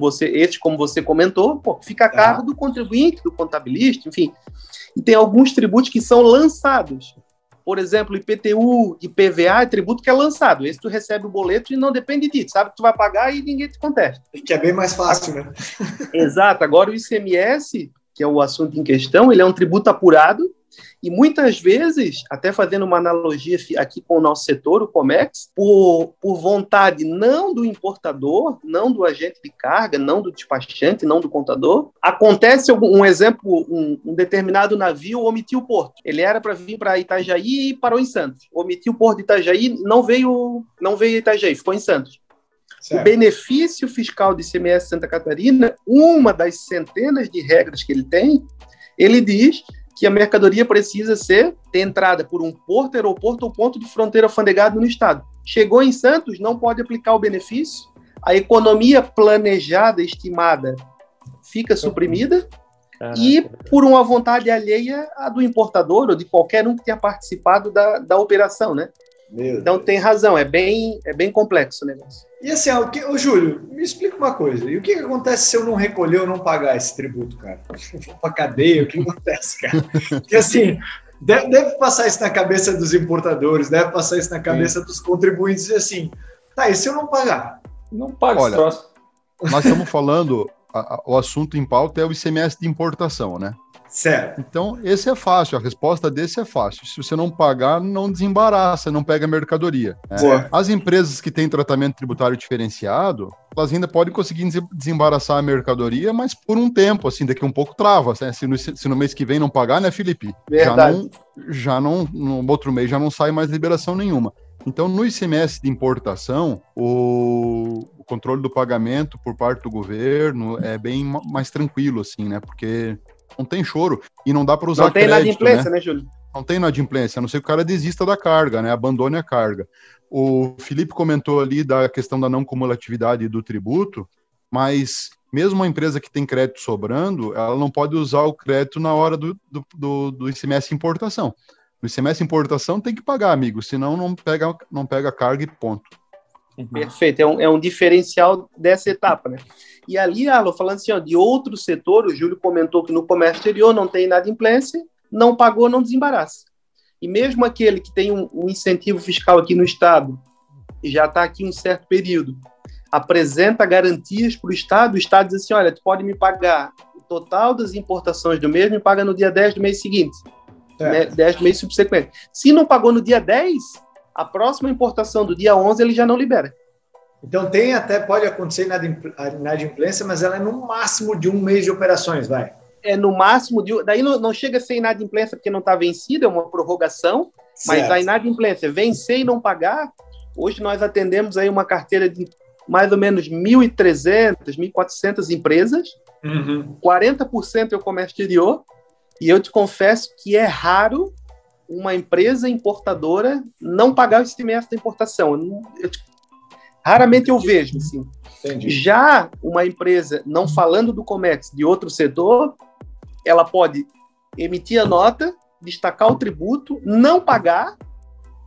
você comentou, fica a cargo do contribuinte, do contabilista, enfim. E tem alguns tributos que são lançados. Por exemplo, IPTU, IPVA é tributo que é lançado. Esse tu recebe o boleto e não depende disso. Sabe que tu vai pagar e ninguém te contesta. Que é bem mais fácil, né? Exato. Agora o ICMS, que é o assunto em questão, ele é um tributo apurado e muitas vezes, até fazendo uma analogia aqui com o nosso setor, o Comex, por vontade não do importador, não do agente de carga, não do despachante, não do contador, acontece um exemplo, um determinado navio omitiu o porto. Ele era para vir para Itajaí e parou em Santos. Omitiu o porto de Itajaí, não veio a Itajaí, ficou em Santos. Certo. O benefício fiscal de ICMS Santa Catarina, uma das centenas de regras que ele tem, ele diz que a mercadoria precisa ter entrada por um porto, aeroporto ou ponto de fronteira alfandegado no estado. Chegou em Santos, não pode aplicar o benefício, a economia planejada, estimada, fica suprimida, e por uma vontade alheia a do importador ou de qualquer um que tenha participado da operação, né? Então tem razão, é bem complexo o negócio. E assim, Júlio, me explica uma coisa. E o que acontece se eu não recolher ou não pagar esse tributo, cara? Eu vou pra cadeia, o que acontece, cara? Porque assim, deve passar isso na cabeça dos importadores, deve passar isso na cabeça dos contribuintes e assim, tá, e se eu não pagar? Não paga. Olha, nós estamos falando, o assunto em pauta é o ICMS de importação, né? Certo. Então, esse é fácil, a resposta desse é fácil. Se você não pagar, não desembaraça, não pega mercadoria. Né? As empresas que têm tratamento tributário diferenciado, elas ainda podem conseguir desembaraçar a mercadoria, mas por um tempo, assim, daqui um pouco trava. Né? Se no mês que vem não pagar, né, Felipe? Verdade. No outro mês já não sai mais liberação nenhuma. Então, no ICMS de importação, o controle do pagamento por parte do governo é bem mais tranquilo, assim, né? Porque não tem choro e não dá para usar crédito. Não tem inadimplência, né, Júlio? Não tem inadimplência, a não ser que o cara desista da carga, né? Abandone a carga. O Felipe comentou ali da questão da não cumulatividade do tributo, mas mesmo uma empresa que tem crédito sobrando, ela não pode usar o crédito na hora do ICMS importação. No ICMS importação tem que pagar, amigo, senão não pega a carga e ponto. Perfeito, é um diferencial dessa etapa, né? E ali, Arlon, falando assim, de outro setor, o Júlio comentou que no comércio exterior não tem inadimplência, não pagou, não desembaraça. E mesmo aquele que tem um incentivo fiscal aqui no Estado, e já está aqui um certo período, apresenta garantias para o Estado diz assim, olha, tu pode me pagar o total das importações do mês, me paga no dia 10 do mês seguinte, 10 do mês subsequente. Se não pagou no dia 10, a próxima importação do dia 11 ele já não libera. Então pode acontecer inadimplência, mas ela é no máximo de um mês de operações, vai? É no máximo daí não chega a ser inadimplência porque não está vencida, é uma prorrogação, mas a inadimplência, vencer e não pagar, hoje nós atendemos aí uma carteira de mais ou menos 1.300, 1.400 empresas, 40% é o comércio exterior, e eu te confesso que é raro uma empresa importadora não pagar o ICMS da importação. Raramente eu vejo, assim. Entendi. Já uma empresa, não falando do Comex, de outro setor, ela pode emitir a nota, destacar o tributo, não pagar,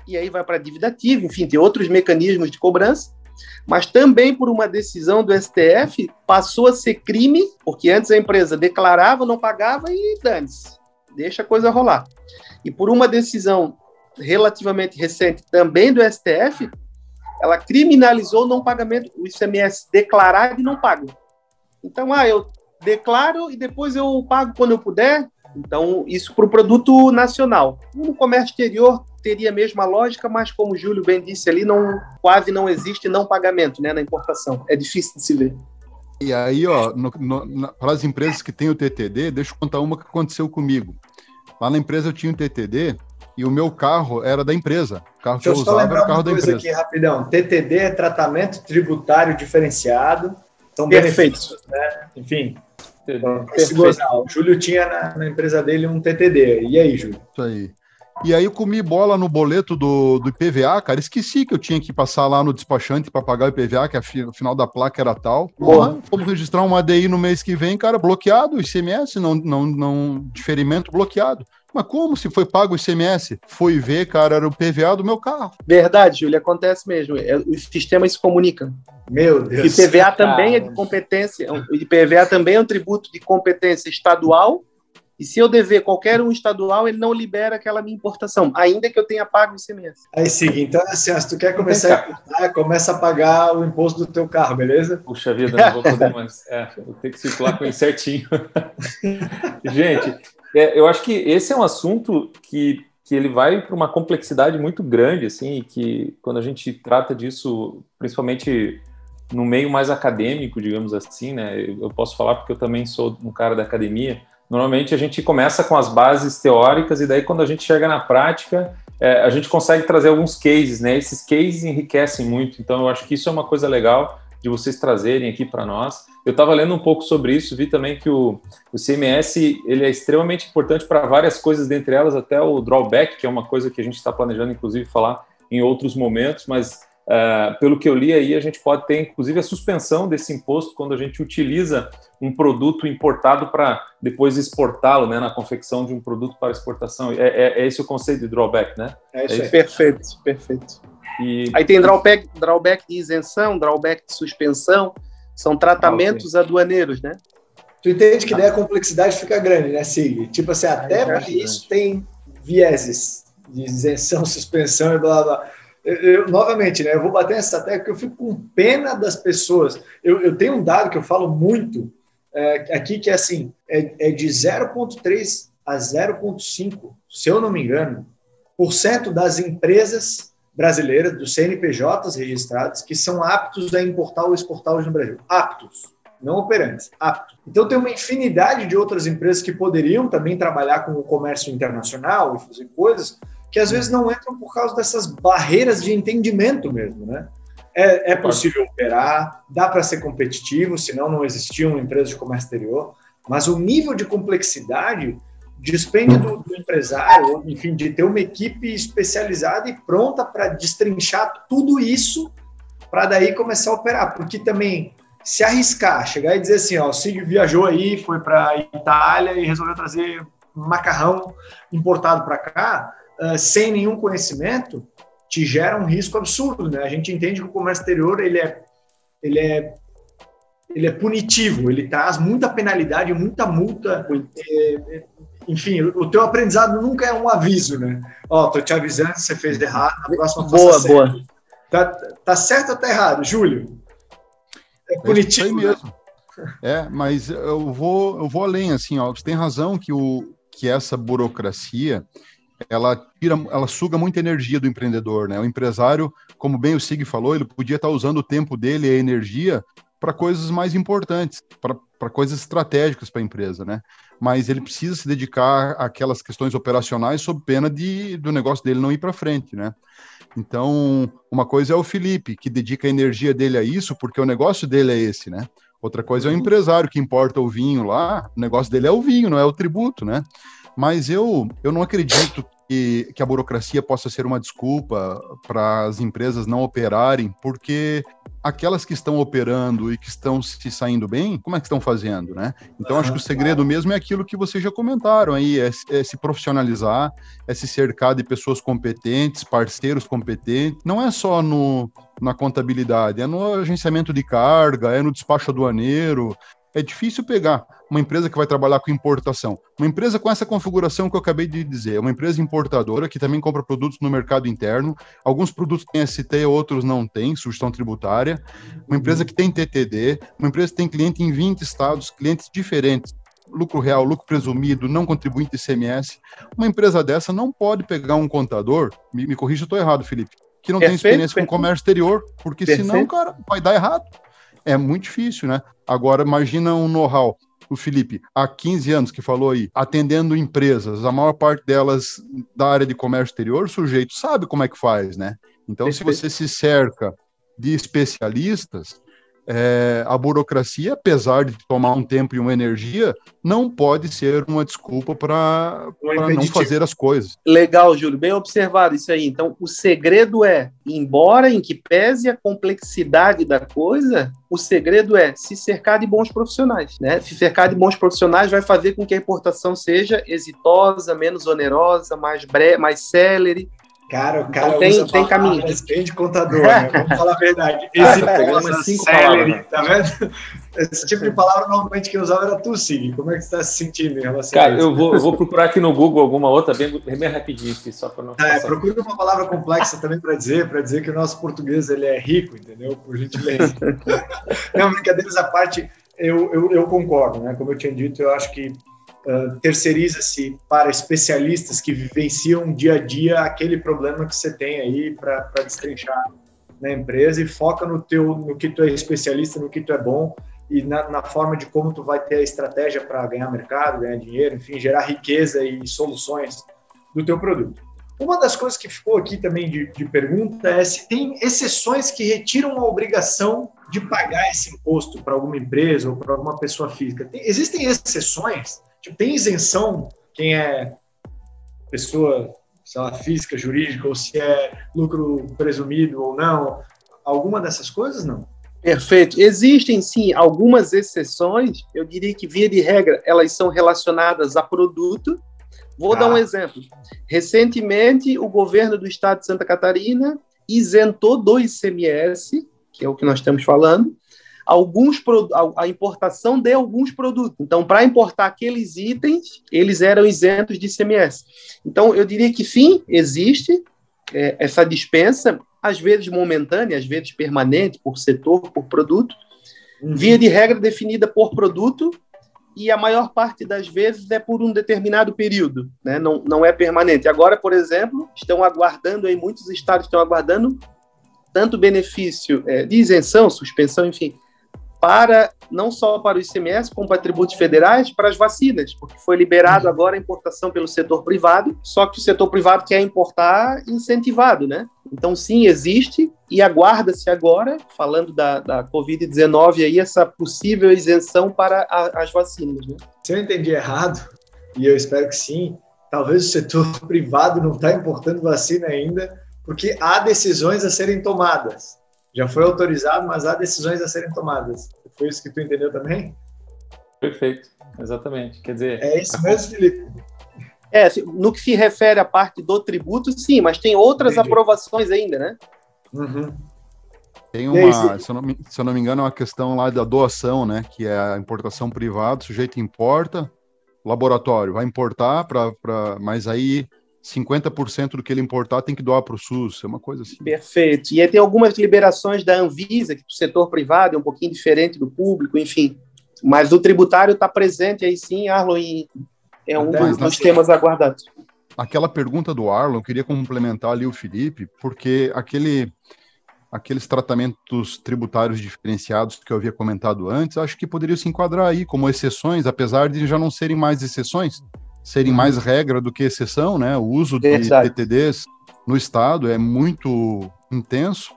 e aí vai para a dívida ativa, enfim, tem outros mecanismos de cobrança, mas também por uma decisão do STF, passou a ser crime, porque antes a empresa declarava, não pagava e dane-se, deixa a coisa rolar. E por uma decisão relativamente recente também do STF, ela criminalizou o não pagamento, o ICMS declarado e não pago. Então, eu declaro e depois eu pago quando eu puder. Então, isso para o produto nacional. No comércio exterior teria a mesma lógica, mas como o Júlio bem disse ali, quase não existe não pagamento, né, na importação. É difícil de se ver. E aí, para as empresas que têm o TTD, deixa eu contar uma que aconteceu comigo. Lá na empresa eu tinha um TTD e o meu carro era da empresa. O carro que eu usava era o carro da empresa. Aqui, rapidão. TTD é tratamento tributário diferenciado. São perfeito. Né? Enfim. O Júlio tinha na empresa dele um TTD. E aí, Júlio? Isso aí. E aí eu comi bola no boleto do IPVA, cara, esqueci que eu tinha que passar lá no despachante para pagar o IPVA, que o final da placa era tal. Porra, fomos registrar uma ADI no mês que vem, cara, bloqueado o ICMS, não diferimento bloqueado. Mas como se foi pago o ICMS? Fui ver, cara, era o PVA do meu carro. Verdade, Júlio, acontece mesmo. Os sistemas se comunicam. Meu Deus. O IPVA também é de competência, o IPVA também é um tributo de competência estadual, e se eu dever qualquer um estadual, ele não libera aquela minha importação, ainda que eu tenha pago o ICMS. Aí, Sig, então, assim, se tu quer começar a importar, começa a pagar o imposto do teu carro, beleza? Puxa vida, não vou poder mais. Vou ter que circular com ele certinho. Gente, eu acho que esse é um assunto que ele vai para uma complexidade muito grande, assim, que quando a gente trata disso, principalmente no meio mais acadêmico, digamos assim, né? Eu posso falar porque eu também sou um cara da academia. Normalmente a gente começa com as bases teóricas e daí quando a gente chega na prática, a gente consegue trazer alguns cases, né? Esses cases enriquecem muito, então eu acho que isso é uma coisa legal de vocês trazerem aqui para nós. Eu estava lendo um pouco sobre isso, vi também que o CMS ele é extremamente importante para várias coisas, dentre elas até o drawback, que é uma coisa que a gente está planejando, inclusive, falar em outros momentos, mas pelo que eu li aí, a gente pode ter, inclusive, a suspensão desse imposto quando a gente utiliza um produto importado para depois exportá-lo, né, na confecção de um produto para exportação. É esse o conceito de drawback, né? É isso aí. Perfeito. Aí tem drawback de isenção, drawback de suspensão, são tratamentos aduaneiros, né? Tu entende que daí a complexidade fica grande, né, Sig? Tipo assim, até para isso tem vieses de isenção, suspensão e blá, blá. Novamente, né, eu vou bater nessa tecla porque eu fico com pena das pessoas. Eu tenho um dado que eu falo muito aqui, que é assim, é de 0,3 a 0,5, se eu não me engano, % das empresas brasileiras, dos CNPJs registrados, que são aptos a importar ou exportar hoje no Brasil. Aptos, não operantes, aptos. Então tem uma infinidade de outras empresas que poderiam também trabalhar com o comércio internacional e fazer coisas que às vezes não entram por causa dessas barreiras de entendimento mesmo, né? É possível operar, dá para ser competitivo, senão não existia uma empresa de comércio exterior, mas o nível de complexidade depende do empresário, ou, enfim, de ter uma equipe especializada e pronta para destrinchar tudo isso para daí começar a operar, porque também se arriscar, chegar e dizer assim, ó, o Sig viajou aí, foi para a Itália e resolveu trazer macarrão importado para cá, sem nenhum conhecimento, te gera um risco absurdo, né? A gente entende que o comércio exterior ele é punitivo, ele traz muita penalidade, muita multa, enfim, o teu aprendizado nunca é um aviso, né? Ó, tô te avisando, você fez de errado, na próxima boa. Tá certo ou tá errado, Júlio? É punitivo, isso aí mesmo. Mas eu vou além, assim, ó, você tem razão que essa burocracia ela suga muita energia do empreendedor, né? O empresário, como bem o Sig falou, ele podia estar usando o tempo dele e a energia para coisas mais importantes, para coisas estratégicas para a empresa, né? Mas ele precisa se dedicar àquelas questões operacionais sob pena do negócio dele não ir para frente, né? Então, uma coisa é o Felipe, que dedica a energia dele a isso, porque o negócio dele é esse, né? Outra coisa é o empresário que importa o vinho lá, o negócio dele é o vinho, não é o tributo, né? Mas eu não acredito que a burocracia possa ser uma desculpa para as empresas não operarem, porque aquelas que estão operando e que estão se saindo bem, como é que estão fazendo, né? Então, acho que o segredo mesmo é aquilo que vocês já comentaram aí, é se profissionalizar, é se cercar de pessoas competentes, parceiros competentes, não é só na contabilidade, é no agenciamento de carga, é no despacho aduaneiro. É difícil pegar uma empresa que vai trabalhar com importação. Uma empresa com essa configuração que eu acabei de dizer, uma empresa importadora que também compra produtos no mercado interno. Alguns produtos têm ST, outros não têm, sugestão tributária. Uma empresa que tem TTD, uma empresa que tem cliente em 20 estados, clientes diferentes. Lucro real, lucro presumido, não contribuinte ICMS. Uma empresa dessa não pode pegar um contador, me corrija se eu estou errado, Felipe, que não tem experiência com comércio exterior, porque senão, cara, vai dar errado. É muito difícil, né? Agora, imagina um know-how. O Felipe, há 15 anos que falou aí, atendendo empresas, a maior parte delas da área de comércio exterior, o sujeito sabe como é que faz, né? Então, se você se cerca de especialistas, a burocracia, apesar de tomar um tempo e uma energia, não pode ser uma desculpa para não fazer as coisas. Legal, Júlio, bem observado isso aí. Então, o segredo é, embora em que pese a complexidade da coisa, o segredo é se cercar de bons profissionais, né? Se cercar de bons profissionais vai fazer com que a importação seja exitosa, menos onerosa, mais breve, mais célere. Cara, então, tem caminho. Bem de contador, né? Vamos falar a verdade. Exitosa, célere, tá vendo? Esse tipo de palavra, normalmente, quem usava era tu, Sig. Como é que você está se sentindo em relação a isso? Eu vou procurar aqui no Google alguma outra, bem rapidinho, aqui, só para não passar. Procura uma palavra complexa também para dizer que o nosso português ele é rico, entendeu? Por gentileza. Não, brincadeiras à parte, eu concordo, né? Como eu tinha dito, eu acho que terceiriza-se para especialistas que vivenciam dia a dia aquele problema que você tem aí para destrinchar na empresa e foca no que tu é especialista, no que tu é bom e na forma de como tu vai ter a estratégia para ganhar mercado, ganhar dinheiro, enfim, gerar riqueza e soluções do teu produto. Uma das coisas que ficou aqui também de pergunta é se tem exceções que retiram a obrigação de pagar esse imposto para alguma empresa ou para alguma pessoa física. Existem exceções? Tipo, tem isenção quem é pessoa, sei lá, física, jurídica, ou se é lucro presumido ou não? Alguma dessas coisas, não? Perfeito. Existem, sim, algumas exceções. Eu diria que, via de regra, elas são relacionadas a produto. Vou dar um exemplo. Recentemente, o governo do estado de Santa Catarina isentou do ICMS, que é o que nós estamos falando, a importação de alguns produtos. Então, para importar aqueles itens, eles eram isentos de ICMS. Então, eu diria que sim, existe essa dispensa, às vezes momentânea, às vezes permanente, por setor, por produto, via de regra definida por produto, e a maior parte das vezes é por um determinado período, né? Não é permanente. Agora, por exemplo, muitos estados estão aguardando tanto benefício de isenção, suspensão, enfim, não só para o ICMS, como para tributos federais, para as vacinas, porque foi liberado agora a importação pelo setor privado, só que o setor privado quer importar incentivado, né? Então, sim, existe, e aguarda-se agora, falando da Covid-19, aí, essa possível isenção para as vacinas, né? Se eu entendi errado, e eu espero que sim, talvez o setor privado não está importando vacina ainda, porque há decisões a serem tomadas. Já foi autorizado, mas há decisões a serem tomadas. Foi isso que tu entendeu também? Perfeito, exatamente. Quer dizer... É isso mesmo, Felipe? No que se refere à parte do tributo, sim, mas tem outras aprovações ainda, né? Uhum. Tem uma, se eu não me engano, é uma questão lá da doação, né? Que é a importação privada, o sujeito importa, o laboratório vai importar, mas aí 50% do que ele importar tem que doar para o SUS, é uma coisa assim. Perfeito. E aí tem algumas liberações da Anvisa, que o setor privado é um pouquinho diferente do público, enfim. Mas o tributário está presente aí sim, Arlon, e é um dos temas aguardados. Aquela pergunta do Arlon, eu queria complementar ali o Felipe, porque aqueles tratamentos tributários diferenciados que eu havia comentado antes, acho que poderiam se enquadrar aí como exceções, apesar de já não serem mais exceções, serem mais regra do que exceção, né? O uso de TTDs no estado é muito intenso,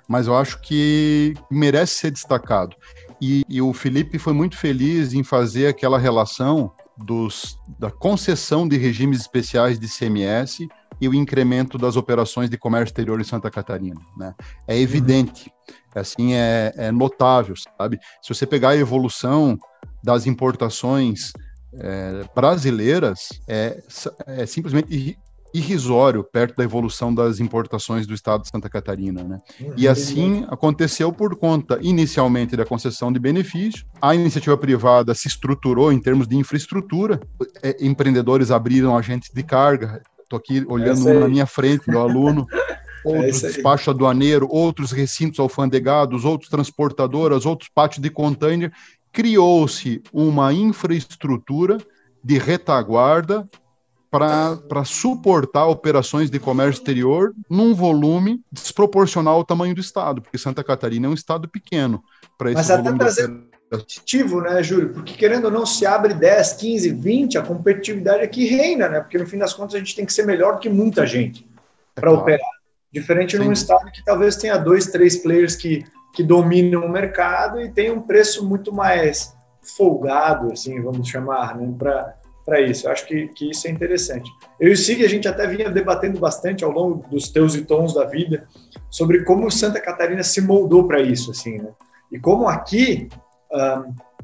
mas eu acho que merece ser destacado. E o Felipe foi muito feliz em fazer aquela relação da concessão de regimes especiais de ICMS e o incremento das operações de comércio exterior em Santa Catarina, né? É evidente, assim, é notável, sabe? Se você pegar a evolução das importações brasileiras, é simplesmente irrisório perto da evolução das importações do estado de Santa Catarina, né? E assim aconteceu por conta, inicialmente, da concessão de benefício. A iniciativa privada se estruturou em termos de infraestrutura, empreendedores abriram agentes de carga, estou aqui olhando um na minha frente, meu aluno, outros despacho aduaneiro, outros recintos alfandegados, outros transportadoras, outros pátios de container. Criou-se uma infraestrutura de retaguarda para suportar operações de comércio exterior num volume desproporcional ao tamanho do estado, porque Santa Catarina é um estado pequeno para esse Mas volume. Mas até trazer competitivo, né, Júlio? Porque querendo ou não, se abre 10, 15, 20, a competitividade aqui reina, né? Porque no fim das contas a gente tem que ser melhor do que muita gente para operar. Diferente num estado que talvez tenha 2, 3 players que que dominam o mercado e têm um preço muito mais folgado, assim, vamos chamar, né, para isso. Eu acho que isso é interessante. Eu e o Sig, a gente até vinha debatendo bastante ao longo dos teus e tons da vida sobre como Santa Catarina se moldou para isso, assim, né? E como aqui,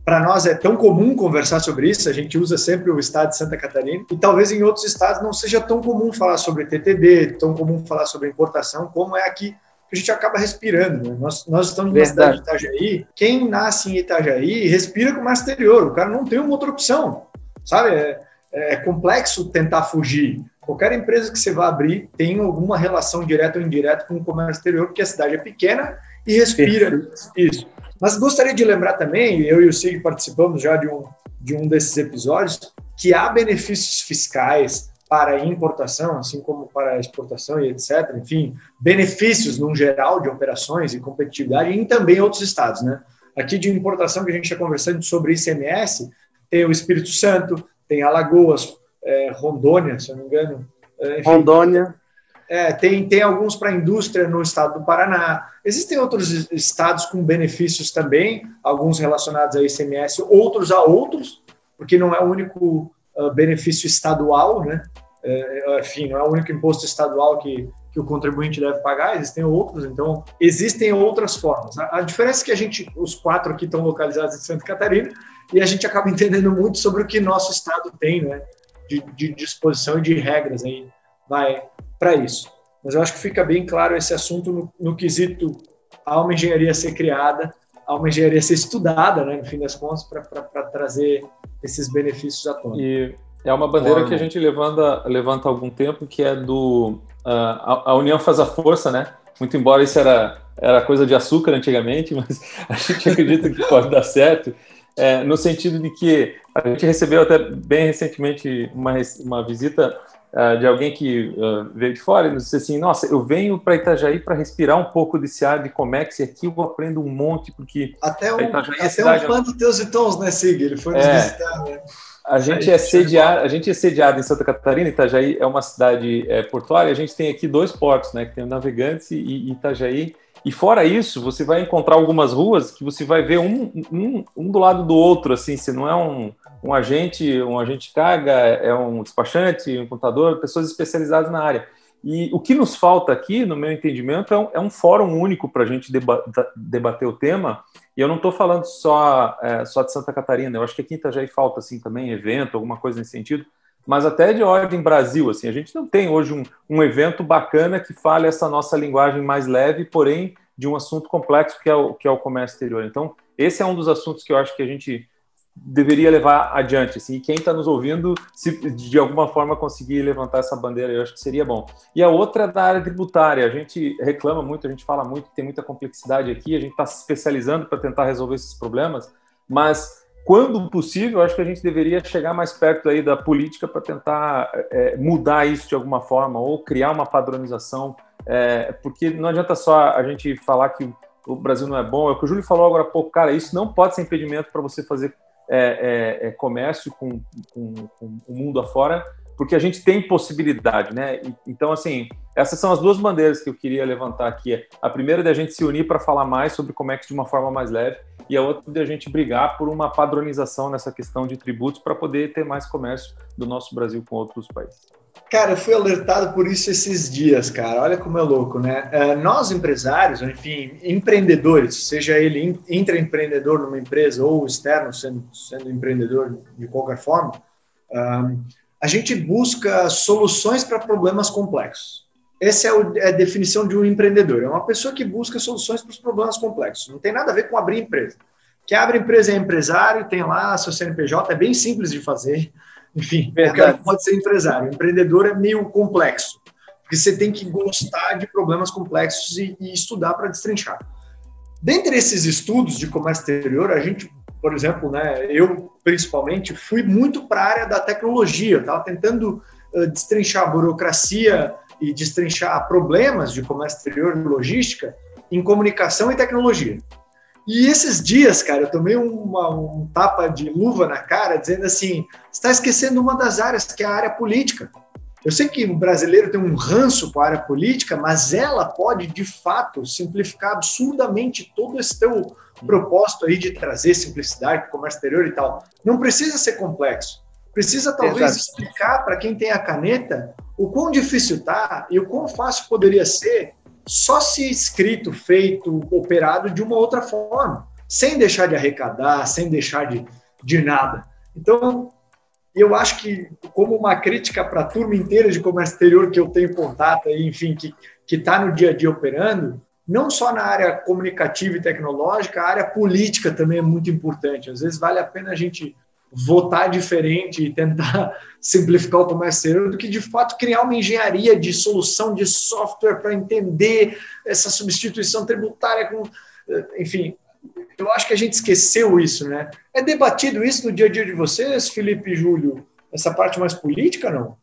para nós é tão comum conversar sobre isso, a gente usa sempre o estado de Santa Catarina, e talvez em outros estados não seja tão comum falar sobre TTD, tão comum falar sobre importação, como é aqui que a gente acaba respirando, né? Nós estamos numa cidade de Itajaí, quem nasce em Itajaí respira com o comércio exterior, o cara não tem uma outra opção, sabe? É complexo tentar fugir. Qualquer empresa que você vai abrir tem alguma relação direta ou indireta com o comércio exterior, porque a cidade é pequena e respira isso. Mas gostaria de lembrar também, eu e o Sig participamos já de um desses episódios, que há benefícios fiscais para a importação, assim como para a exportação e etc. Enfim, benefícios, num geral, de operações e competitividade, e também outros estados, né? Aqui de importação, que a gente está conversando sobre ICMS, tem o Espírito Santo, tem Alagoas, Rondônia, se eu não me engano. Enfim, Rondônia. Tem alguns para a indústria no estado do Paraná. Existem outros estados com benefícios também, alguns relacionados a ICMS, outros a outros, porque não é o único benefício estadual, né? Enfim, não é o único imposto estadual que o contribuinte deve pagar, existem outros, então existem outras formas. A diferença é que os 4 aqui estão localizados em Santa Catarina e a gente acaba entendendo muito sobre o que nosso estado tem, né? De disposição e de regras aí, para isso. Mas eu acho que fica bem claro esse assunto no quesito há uma engenharia a ser criada, há uma engenharia a ser estudada, né, no fim das contas, para trazer esses benefícios à tona. E é uma bandeira que a gente levanta há algum tempo, que é do... a união faz a força, né? Muito embora isso era coisa de açúcar antigamente, mas a gente acredita que pode dar certo, no sentido de que a gente recebeu até bem recentemente uma visita de alguém que veio de fora e nos disse assim: nossa, eu venho para Itajaí para respirar um pouco desse ar de Comex e aqui eu aprendo um monte, porque até um fã do Teus e Tons, né, Sig? Ele foi nos visitar, né? A gente é sediado em Santa Catarina. Itajaí é uma cidade portuária. A gente tem aqui 2 portos, né? Que tem o Navegantes e Itajaí. E fora isso, você vai encontrar algumas ruas que você vai ver um do lado do outro, assim. Se não é um agente de carga, é um despachante, um contador, pessoas especializadas na área. E o que nos falta aqui, no meu entendimento, é um fórum único para a gente debater o tema. E eu não estou falando só de Santa Catarina. Eu acho que aqui em Itajaí falta assim, também evento, alguma coisa nesse sentido, mas até de ordem Brasil. Assim, a gente não tem hoje um evento bacana que fale essa nossa linguagem mais leve, porém de um assunto complexo que é o comércio exterior. Então, esse é um dos assuntos que eu acho que a gente deveria levar adiante, assim, e quem está nos ouvindo, se de alguma forma conseguir levantar essa bandeira, eu acho que seria bom. E a outra é da área tributária. A gente reclama muito, a gente fala muito, tem muita complexidade aqui, a gente está se especializando para tentar resolver esses problemas, mas quando possível, eu acho que a gente deveria chegar mais perto aí da política para tentar mudar isso de alguma forma, ou criar uma padronização, porque não adianta só a gente falar que o Brasil não é bom, é o que o Júlio falou agora há pouco, cara, isso não pode ser impedimento para você fazer comércio com o mundo afora, porque a gente tem possibilidade, né? Então, assim, essas são as 2 bandeiras que eu queria levantar aqui. A primeira é da gente se unir para falar mais sobre Comex de uma forma mais leve, e a outra é da gente brigar por uma padronização nessa questão de tributos para poder ter mais comércio do nosso Brasil com outros países. Cara, eu fui alertado por isso esses dias, cara. Olha como é louco, né? Nós, empresários, enfim, empreendedores, seja ele intraempreendedor numa empresa ou externo, sendo empreendedor de qualquer forma, a gente busca soluções para problemas complexos. Essa é a definição de um empreendedor. É uma pessoa que busca soluções para os problemas complexos. Não tem nada a ver com abrir empresa. Quem abre empresa é empresário, tem lá seu CNPJ, é bem simples de fazer. Enfim, qualquer um pode ser empresário. O empreendedor é meio complexo, porque você tem que gostar de problemas complexos e estudar para destrinchar. Dentre esses estudos de comércio exterior, a gente, por exemplo, né, eu principalmente, fui muito para a área da tecnologia. Eu estava tentando destrinchar a burocracia e destrinchar problemas de comércio exterior e logística em comunicação e tecnologia. E esses dias, cara, eu tomei um tapa de luva na cara, dizendo assim, você está esquecendo uma das áreas, que é a área política. Eu sei que o brasileiro tem um ranço com a área política, mas ela pode, de fato, simplificar absurdamente todo esse teu propósito aí de trazer simplicidade para o comércio exterior e tal. Não precisa ser complexo. Precisa, talvez, explicar para quem tem a caneta o quão difícil está e o quão fácil poderia ser só se escrito, feito, operado de uma outra forma, sem deixar de arrecadar, sem deixar de nada. Então, eu acho que, como uma crítica para a turma inteira de comércio exterior que eu tenho contato, enfim, que está no dia a dia operando, não só na área comunicativa e tecnológica, a área política também é muito importante. Às vezes vale a pena a gente votar diferente e tentar simplificar o comércio exterior do que, de fato, criar uma engenharia de solução de software para entender essa substituição tributária. Enfim, eu acho que a gente esqueceu isso, né? É debatido isso no dia a dia de vocês, Felipe e Júlio? Essa parte mais política, não?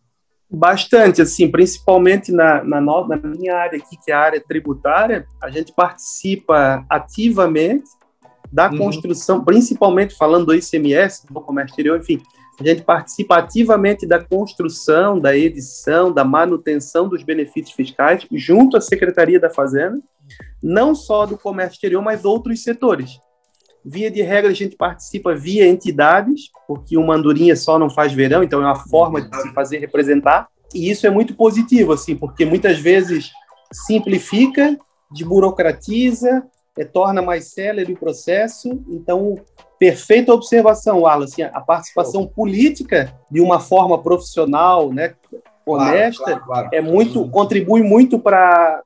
Bastante, assim, principalmente na minha área aqui, que é a área tributária, a gente participa ativamente da construção, principalmente falando do ICMS, do comércio exterior, enfim, a gente participa ativamente da construção, da edição, da manutenção dos benefícios fiscais, junto à Secretaria da Fazenda, não só do comércio exterior, mas outros setores. Via de regra, a gente participa via entidades, porque uma andorinha só não faz verão, então é uma forma de se fazer representar, e isso é muito positivo, assim, porque muitas vezes simplifica, desburocratiza, torna mais célere o processo. Então, perfeita observação, Wallace. A participação política de uma forma profissional, né, honesta, claro. Contribui muito para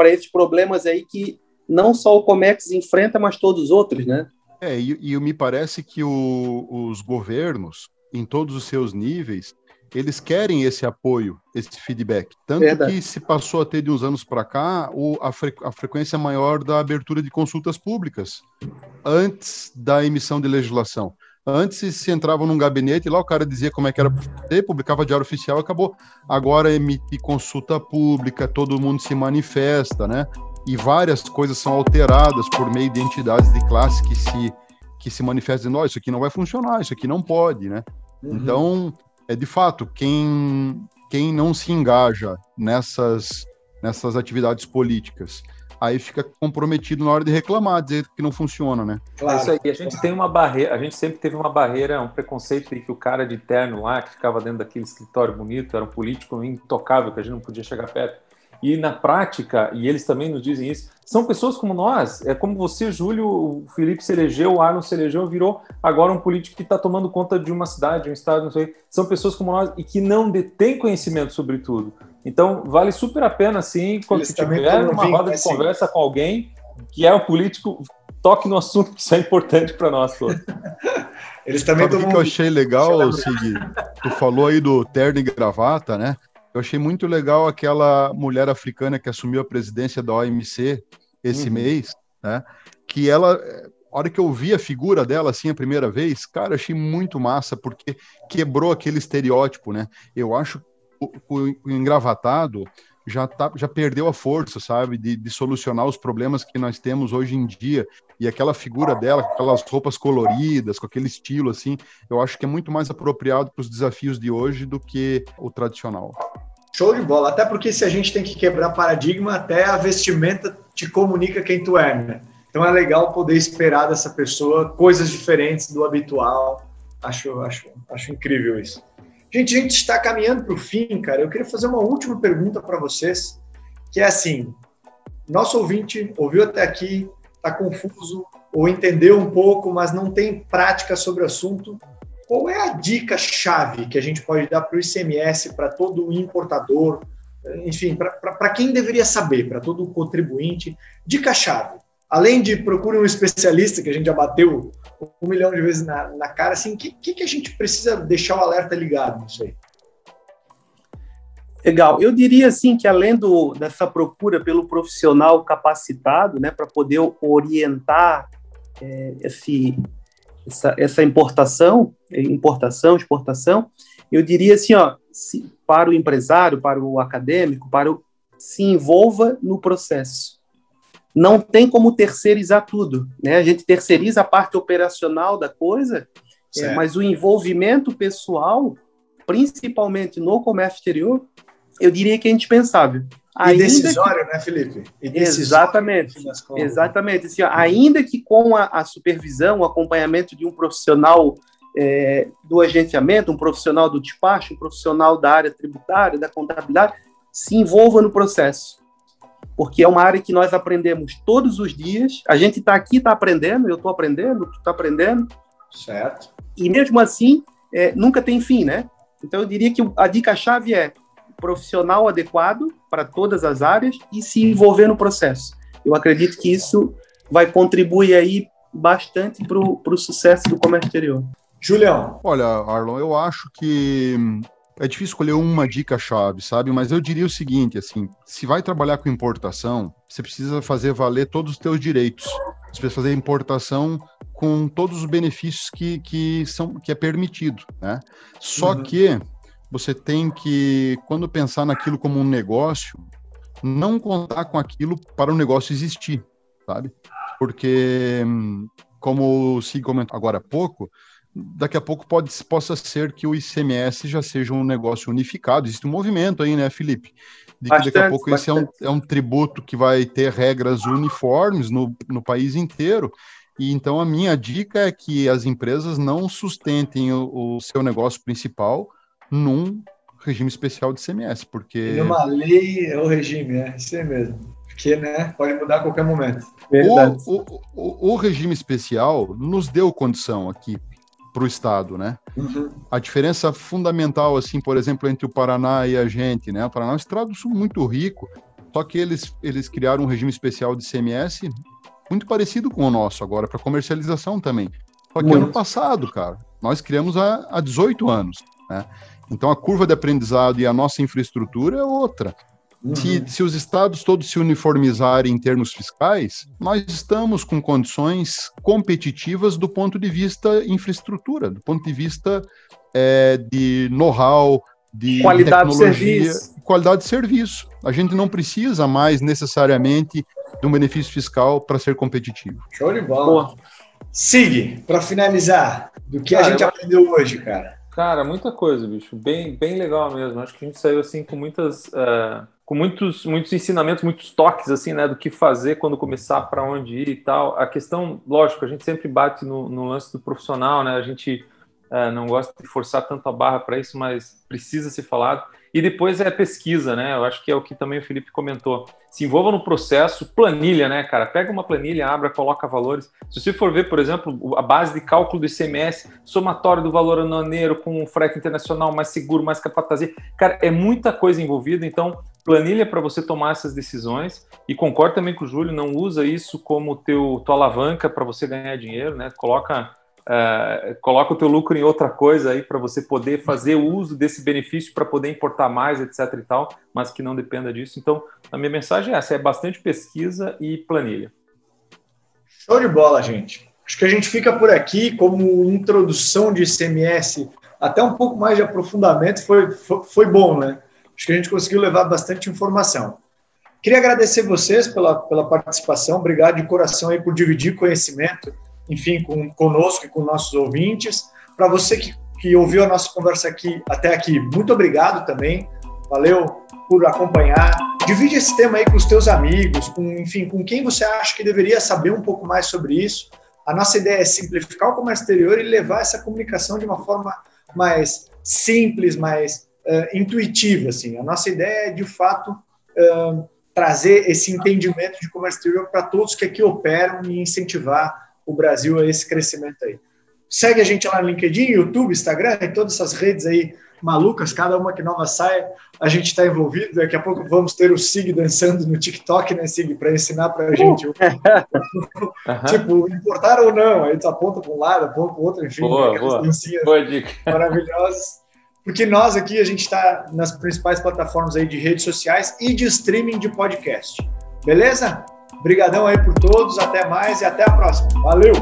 esses problemas aí que não só o Comex enfrenta, mas todos os outros, né? E me parece que os governos, em todos os seus níveis, eles querem esse apoio, esse feedback. Tanto que se passou a ter de uns anos para cá a frequência maior da abertura de consultas públicas, antes da emissão de legislação. Antes se entrava num gabinete e lá o cara dizia como é que era para fazer, publicava diário oficial e acabou. Agora emite consulta pública, todo mundo se manifesta, né? E várias coisas são alteradas por meio de entidades de classe que se manifestam dizendo, isso aqui não vai funcionar, isso aqui não pode, né? Então, de fato, quem não se engaja nessas atividades políticas, aí fica comprometido na hora de reclamar, dizer que não funciona, né? Claro. É isso aí, a gente tem uma barreira, a gente sempre teve uma barreira, um preconceito de que o cara de terno lá, que ficava dentro daquele escritório bonito, era um político intocável, que a gente não podia chegar perto. E na prática, e eles também nos dizem isso, são pessoas como nós, é como você, Júlio, o Felipe se elegeu, o Arno se elegeu, virou agora um político que está tomando conta de uma cidade, um estado, não sei. São pessoas como nós e que não detêm conhecimento sobre tudo. Então, vale super a pena, sim, quando você tiver uma roda de conversa com alguém que é um político, toque no assunto, que isso é importante para nós todos. Eles também Sabe o que eu achei legal, Sig? Tu falou aí do terno e gravata, né? Eu achei muito legal aquela mulher africana que assumiu a presidência da OMC esse mês, né? Que ela, a hora que eu vi a figura dela assim a primeira vez, cara, achei muito massa, porque quebrou aquele estereótipo, né? Eu acho que o engravatado já perdeu a força, sabe? De solucionar os problemas que nós temos hoje em dia. E aquela figura dela, com aquelas roupas coloridas, com aquele estilo, assim, eu acho que é muito mais apropriado para os desafios de hoje do que o tradicional. Show de bola. Até porque se a gente tem que quebrar paradigma, até a vestimenta te comunica quem tu é, né? Então é legal poder esperar dessa pessoa coisas diferentes do habitual. Acho incrível isso. Gente, a gente está caminhando para o fim, cara. Eu queria fazer uma última pergunta para vocês, que é assim, nosso ouvinte ouviu até aqui, está confuso, ou entendeu um pouco, mas não tem prática sobre o assunto. Qual é a dica-chave que a gente pode dar para o ICMS, para todo importador, enfim, para quem deveria saber, para todo contribuinte? Dica-chave. Além de procure um especialista, que a gente já bateu 1 milhão de vezes na cara, assim, o que a gente precisa deixar o alerta ligado nisso aí? Legal. Eu diria assim que além dessa procura pelo profissional capacitado, né, para poder orientar essa importação, exportação, eu diria assim, para o empresário, para o acadêmico, se envolva no processo. Não tem como terceirizar tudo, né? A gente terceiriza a parte operacional da coisa, mas o envolvimento pessoal principalmente no comércio exterior, eu diria que é indispensável. E decisório, né, Felipe? Exatamente. Exatamente. Assim, ainda que com a supervisão, o acompanhamento de um profissional do agenciamento, um profissional do despacho, um profissional da área tributária, da contabilidade, se envolva no processo. Porque é uma área que nós aprendemos todos os dias. A gente está aqui, está aprendendo, eu estou aprendendo, tu está aprendendo. Certo. E mesmo assim, nunca tem fim, né? Então eu diria que a dica-chave é profissional adequado para todas as áreas e se envolver no processo. Eu acredito que isso vai contribuir aí bastante para o sucesso do comércio exterior. Julião. Olha, Arlon, eu acho que é difícil escolher uma dica-chave, sabe? Mas eu diria o seguinte, assim, se vai trabalhar com importação, você precisa fazer valer todos os teus direitos. Você precisa fazer importação com todos os benefícios que é permitido, né? Só que você tem que, quando pensar naquilo como um negócio, não contar com aquilo para o negócio existir, sabe? Porque, como o Sig comentou agora há pouco, daqui a pouco possa ser que o ICMS já seja um negócio unificado. Existe um movimento aí, né, Felipe? De que daqui a pouco esse é um tributo que vai ter regras uniformes no país inteiro. E então a minha dica é que as empresas não sustentem o seu negócio principal num regime especial de ICMS, porque... E numa lei é o regime, isso aí mesmo. Porque, né, pode mudar a qualquer momento. O regime especial nos deu condição aqui para o Estado, né? A diferença fundamental, assim, por exemplo, entre o Paraná e a gente, né? O Paraná é um estado muito rico, só que eles criaram um regime especial de ICMS muito parecido com o nosso agora, para comercialização também. Só que ano passado, cara, nós criamos há 18 anos, né? Então a curva de aprendizado e a nossa infraestrutura é outra. Se os estados todos se uniformizarem em termos fiscais, nós estamos com condições competitivas do ponto de vista infraestrutura, do ponto de vista de know-how, de qualidade tecnologia, qualidade de serviço. A gente não precisa mais necessariamente de um benefício fiscal para ser competitivo. Show de bola. Sig, para finalizar, do que a gente aprendeu hoje, cara? Cara, muita coisa, bicho. Bem legal mesmo. Acho que a gente saiu assim com muitos ensinamentos, muitos toques assim, né, do que fazer quando começar, para onde ir e tal. A questão, lógico, a gente sempre bate no lance do profissional, né? A gente não gosta de forçar tanto a barra para isso, mas precisa ser falado. E depois pesquisa, né? Eu acho que é o que também o Felipe comentou. Se envolva no processo, planilha, né, cara? Pega uma planilha, abra, coloca valores. Se você for ver, por exemplo, a base de cálculo do ICMS, somatório do valor anuaneiro com um frete internacional mais seguro, mais capatazia. Cara, é muita coisa envolvida, então planilha para você tomar essas decisões. E concordo também com o Júlio, não usa isso como tua alavanca para você ganhar dinheiro, né? Coloca o teu lucro em outra coisa aí para você poder fazer o uso desse benefício para poder importar mais, etc e tal, mas que não dependa disso. Então, a minha mensagem é essa, é bastante pesquisa e planilha. Show de bola, gente. Acho que a gente fica por aqui como introdução de ICMS, até um pouco mais de aprofundamento, foi bom, né? Acho que a gente conseguiu levar bastante informação. Queria agradecer vocês pela participação, obrigado de coração aí por dividir conhecimento, enfim, conosco e com nossos ouvintes. Para você que ouviu a nossa conversa até aqui, muito obrigado também. Valeu por acompanhar. Divide esse tema aí com os teus amigos, com quem você acha que deveria saber um pouco mais sobre isso. A nossa ideia é simplificar o comércio exterior e levar essa comunicação de uma forma mais simples, mais intuitiva, assim. A nossa ideia é, de fato, trazer esse entendimento de comércio exterior para todos que aqui operam e incentivar o Brasil a esse crescimento aí. Segue a gente lá no LinkedIn, YouTube, Instagram e todas essas redes aí malucas, cada uma que nova sai, a gente está envolvido. Daqui a pouco vamos ter o Sig dançando no TikTok, né, Sig, para ensinar para a gente tipo, importar ou não, aí tu aponta para um lado, aponta para o outro, enfim, aquelas dancinhas maravilhosas. Porque nós aqui, a gente está nas principais plataformas aí de redes sociais e de streaming de podcast. Beleza? Obrigadão aí por todos, até mais e até a próxima. Valeu!